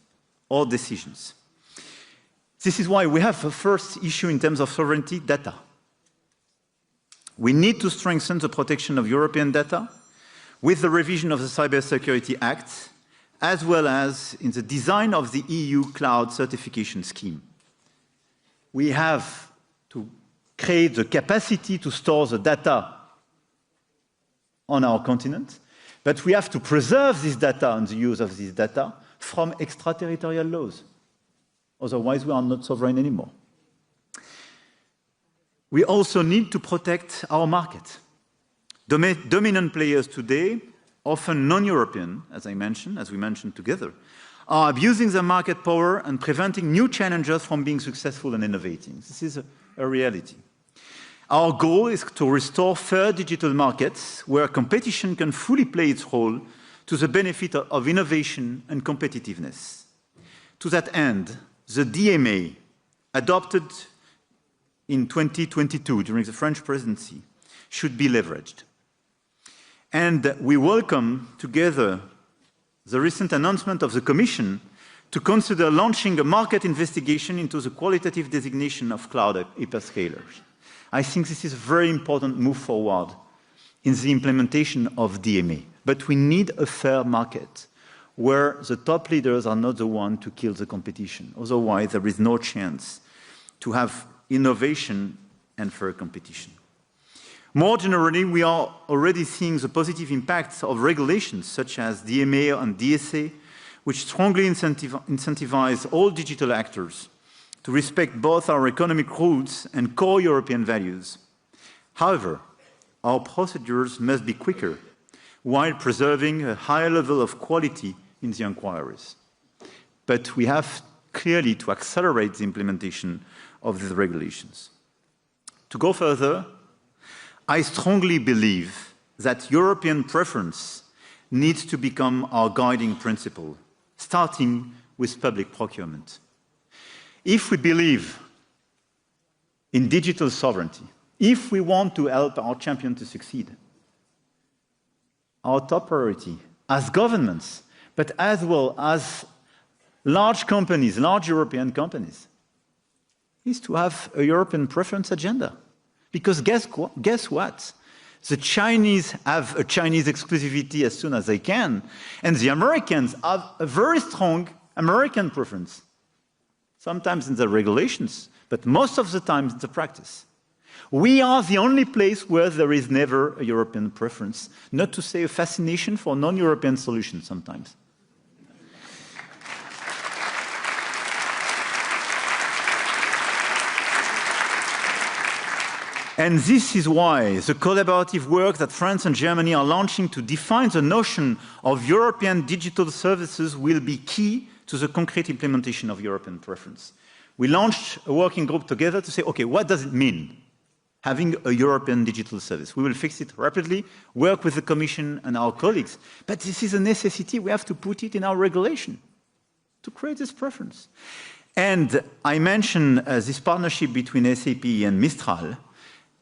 or decisions. This is why we have a first issue in terms of sovereignty, data. We need to strengthen the protection of European data with the revision of the Cybersecurity Act, as well as in the design of the EU cloud certification scheme. We have to create the capacity to store the data on our continent, but we have to preserve this data and the use of this data from extraterritorial laws. Otherwise, we are not sovereign anymore. We also need to protect our market. Dominant players today, often non-European, as we mentioned together, are abusing their market power and preventing new challengers from being successful and innovating. This is a reality. Our goal is to restore fair digital markets where competition can fully play its role to the benefit of innovation and competitiveness. To that end, the DMA, adopted in 2022 during the French presidency, should be leveraged. And we welcome together the recent announcement of the Commission to consider launching a market investigation into the qualitative designation of cloud hyperscalers. I think this is a very important move forward in the implementation of DMA. But we need a fair market where the top leaders are not the ones to kill the competition. Otherwise, there is no chance to have innovation and fair competition. More generally, we are already seeing the positive impacts of regulations such as DMA and DSA, which strongly incentivize all digital actors to respect both our economic rules and core European values. However, our procedures must be quicker while preserving a higher level of quality in the inquiries. But we have clearly to accelerate the implementation of these regulations. To go further, I strongly believe that European preference needs to become our guiding principle, starting with public procurement. If we believe in digital sovereignty, if we want to help our champion to succeed, our top priority as governments, but as well as large companies, large European companies, is to have a European preference agenda. Because guess what? The Chinese have a Chinese exclusivity as soon as they can, and the Americans have a very strong American preference. Sometimes in the regulations, but most of the time in the practice. We are the only place where there is never a European preference, not to say a fascination for non-European solutions sometimes. And this is why the collaborative work that France and Germany are launching to define the notion of European digital services will be key to the concrete implementation of European preference. We launched a working group together to say, okay, what does it mean, having a European digital service? We will fix it rapidly, work with the Commission and our colleagues, but this is a necessity. We have to put it in our regulation to create this preference. And I mentioned this partnership between SAP and Mistral,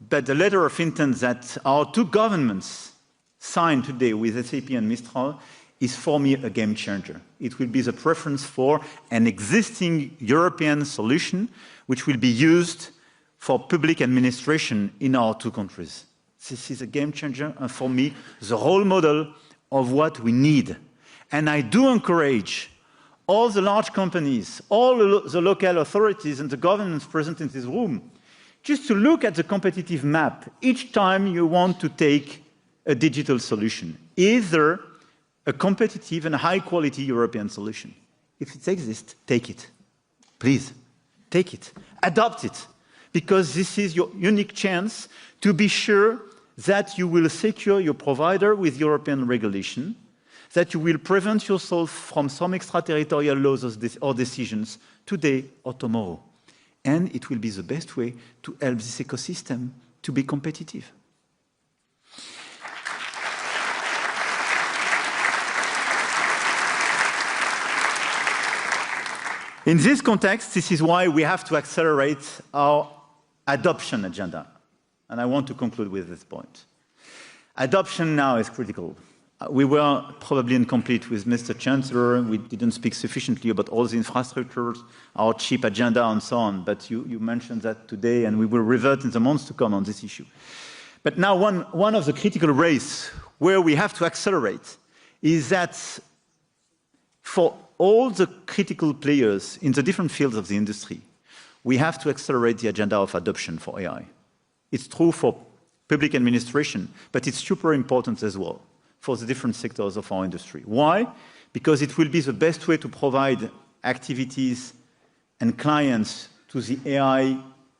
but the letter of intent that our two governments signed today with SAP and Mistral is for me a game changer. It will be the preference for an existing European solution which will be used for public administration in our two countries. This is a game changer and for me the role model of what we need. And I do encourage all the large companies, all the local authorities and the governments present in this room just to look at the competitive map each time you want to take a digital solution. Is there a competitive and high-quality European solution? If it exists, take it. Please, take it. Adopt it. Because this is your unique chance to be sure that you will secure your provider with European regulation, that you will prevent yourself from some extraterritorial laws or decisions today or tomorrow. And it will be the best way to help this ecosystem to be competitive. In this context, this is why we have to accelerate our adoption agenda. And I want to conclude with this point. Adoption now is critical. We were probably incomplete with Mr. Chancellor. We didn't speak sufficiently about all the infrastructures, our chip agenda, and so on. But you mentioned that today, and we will revert in the months to come on this issue. But now one of the critical race where we have to accelerate is that for all the critical players in the different fields of the industry, we have to accelerate the agenda of adoption for AI. It's true for public administration, but it's super important as well for the different sectors of our industry. Why? Because it will be the best way to provide activities and clients to the AI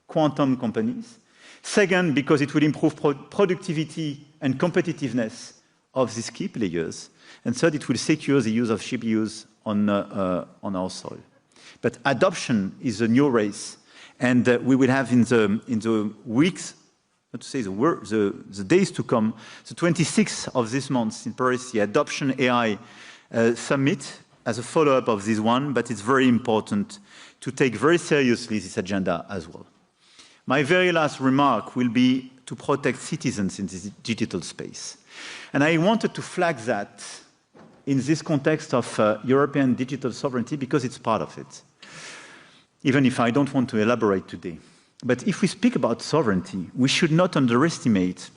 quantum companies. Second, because it will improve productivity and competitiveness of these key players. And third, it will secure the use of GPUs on our soil. But adoption is a new race, and we will have in the weeks, not to say the days to come, the 26th of this month in Paris, the Adoption AI Summit as a follow-up of this one, but it's very important to take very seriously this agenda as well. My very last remark will be to protect citizens in this digital space. And I wanted to flag that in this context of European digital sovereignty because it's part of it, even if I don't want to elaborate today. But if we speak about sovereignty, we should not underestimate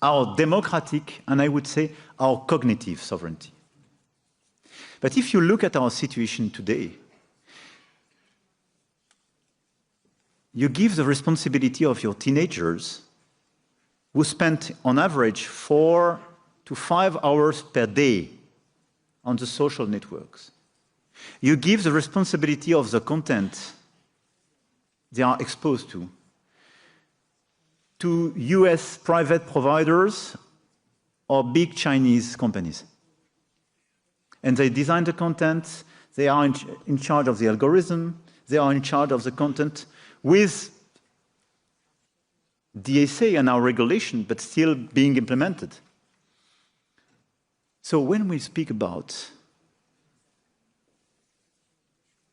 our democratic and I would say our cognitive sovereignty. But if you look at our situation today, you give the responsibility of your teenagers who spent on average 4 to 5 hours per day on the social networks. You give the responsibility of the content they are exposed to US private providers or big Chinese companies. And they design the content, they are in charge of the algorithm, they are in charge of the content with DSA and our regulation, but still being implemented. So when we speak about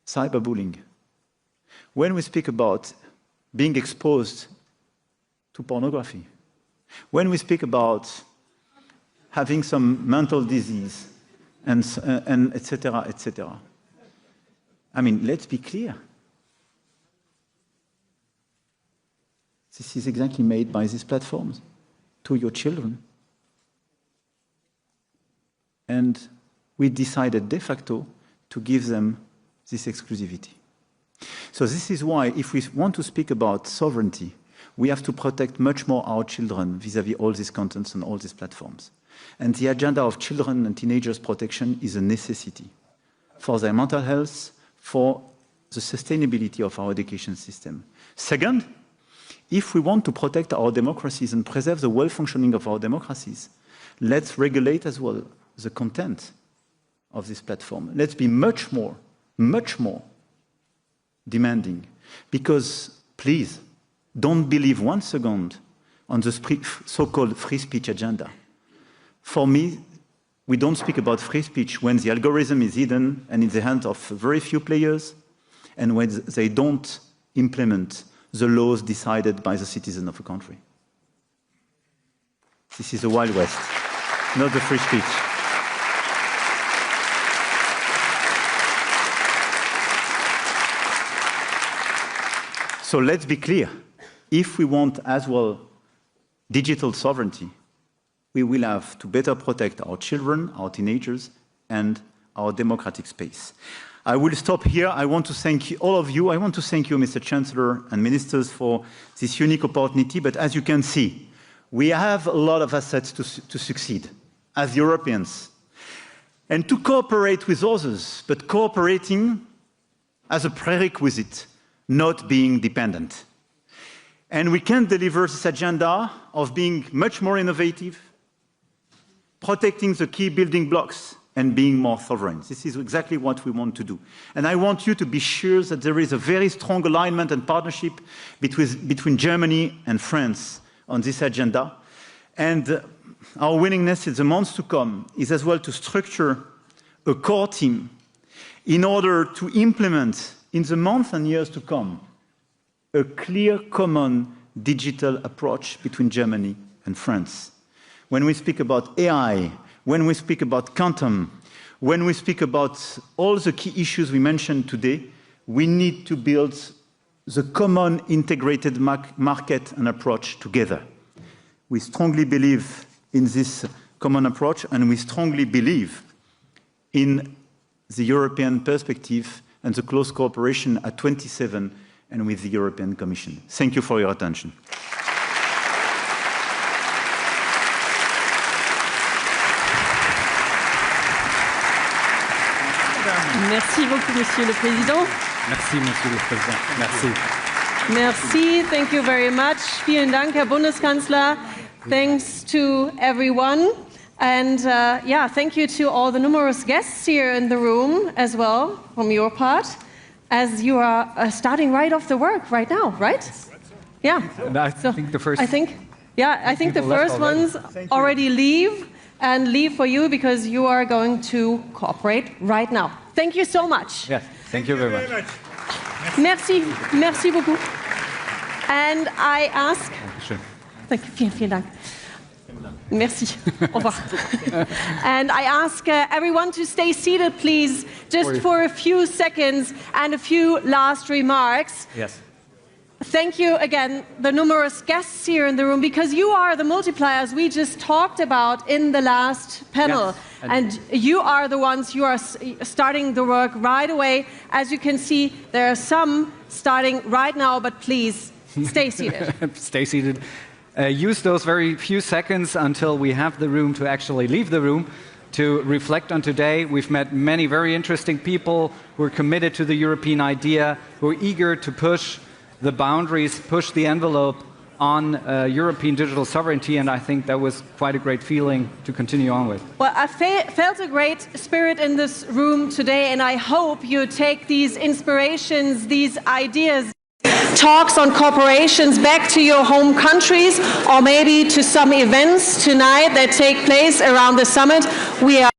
cyberbullying, when we speak about being exposed to pornography, when we speak about having some mental disease, and et cetera, I mean, let's be clear. This is exactly made by these platforms to your children. And we decided de facto to give them this exclusivity. So this is why, if we want to speak about sovereignty, we have to protect much more our children vis-à-vis all these contents and all these platforms. And the agenda of children and teenagers' protection is a necessity for their mental health, for the sustainability of our education system. Second, if we want to protect our democracies and preserve the well-functioning of our democracies, let's regulate as well the content of this platform. Let's be much more demanding. Because, please, don't believe 1 second on the so-called free speech agenda. For me, we don't speak about free speech when the algorithm is hidden and in the hands of very few players, and when they don't implement the laws decided by the citizens of a country. This is the Wild West, not the free speech. So let's be clear. If we want as well digital sovereignty, we will have to better protect our children, our teenagers, and our democratic space. I will stop here. I want to thank all of you. I want to thank you, Mr. Chancellor and ministers, for this unique opportunity. But as you can see, we have a lot of assets to succeed as Europeans. And to cooperate with others, but cooperating as a prerequisite, not being dependent. And we can deliver this agenda of being much more innovative, protecting the key building blocks, and being more sovereign. This is exactly what we want to do. And I want you to be sure that there is a very strong alignment and partnership between Germany and France on this agenda. And our willingness in the months to come is as well to structure a core team in order to implement in the months and years to come a clear common digital approach between Germany and France. When we speak about AI, when we speak about quantum, when we speak about all the key issues we mentioned today, we need to build the common integrated market and approach together. We strongly believe in this common approach, and we strongly believe in the European perspective and the close cooperation at 27 and with the European Commission. Thank you for your attention. Merci beaucoup, Monsieur le Président. Merci, Monsieur le Président. Merci. Merci. Thank you very much. Vielen Dank, Herr Bundeskanzler. Thanks to everyone. And yeah, thank you to all the numerous guests here in the room as well, from your part, as you are starting right off the work right now, right? Yeah. And I think the first... I think the first ones already leave, and leave for you because you are going to cooperate right now. Thank you so much. Yes, thank you very much. Merci, merci beaucoup. And I ask... Vielen Dank. Merci. Au revoir. And I ask everyone to stay seated, please, just for a few seconds and a few last remarks. Yes. Thank you again, the numerous guests here in the room, because you are the multipliers we just talked about in the last panel. Yes. And you are the ones who are starting the work right away. As you can see, there are some starting right now, but please, stay seated. Stay seated. Use those very few seconds until we have the room to actually leave the room to reflect on today. We've met many very interesting people who are committed to the European idea, who are eager to push the boundaries, push the envelope on European digital sovereignty, and I think that was quite a great feeling to continue on with. Well, I felt a great spirit in this room today, and I hope you take these inspirations, these ideas, talks on corporations back to your home countries, or maybe to some events tonight that take place around the summit. We are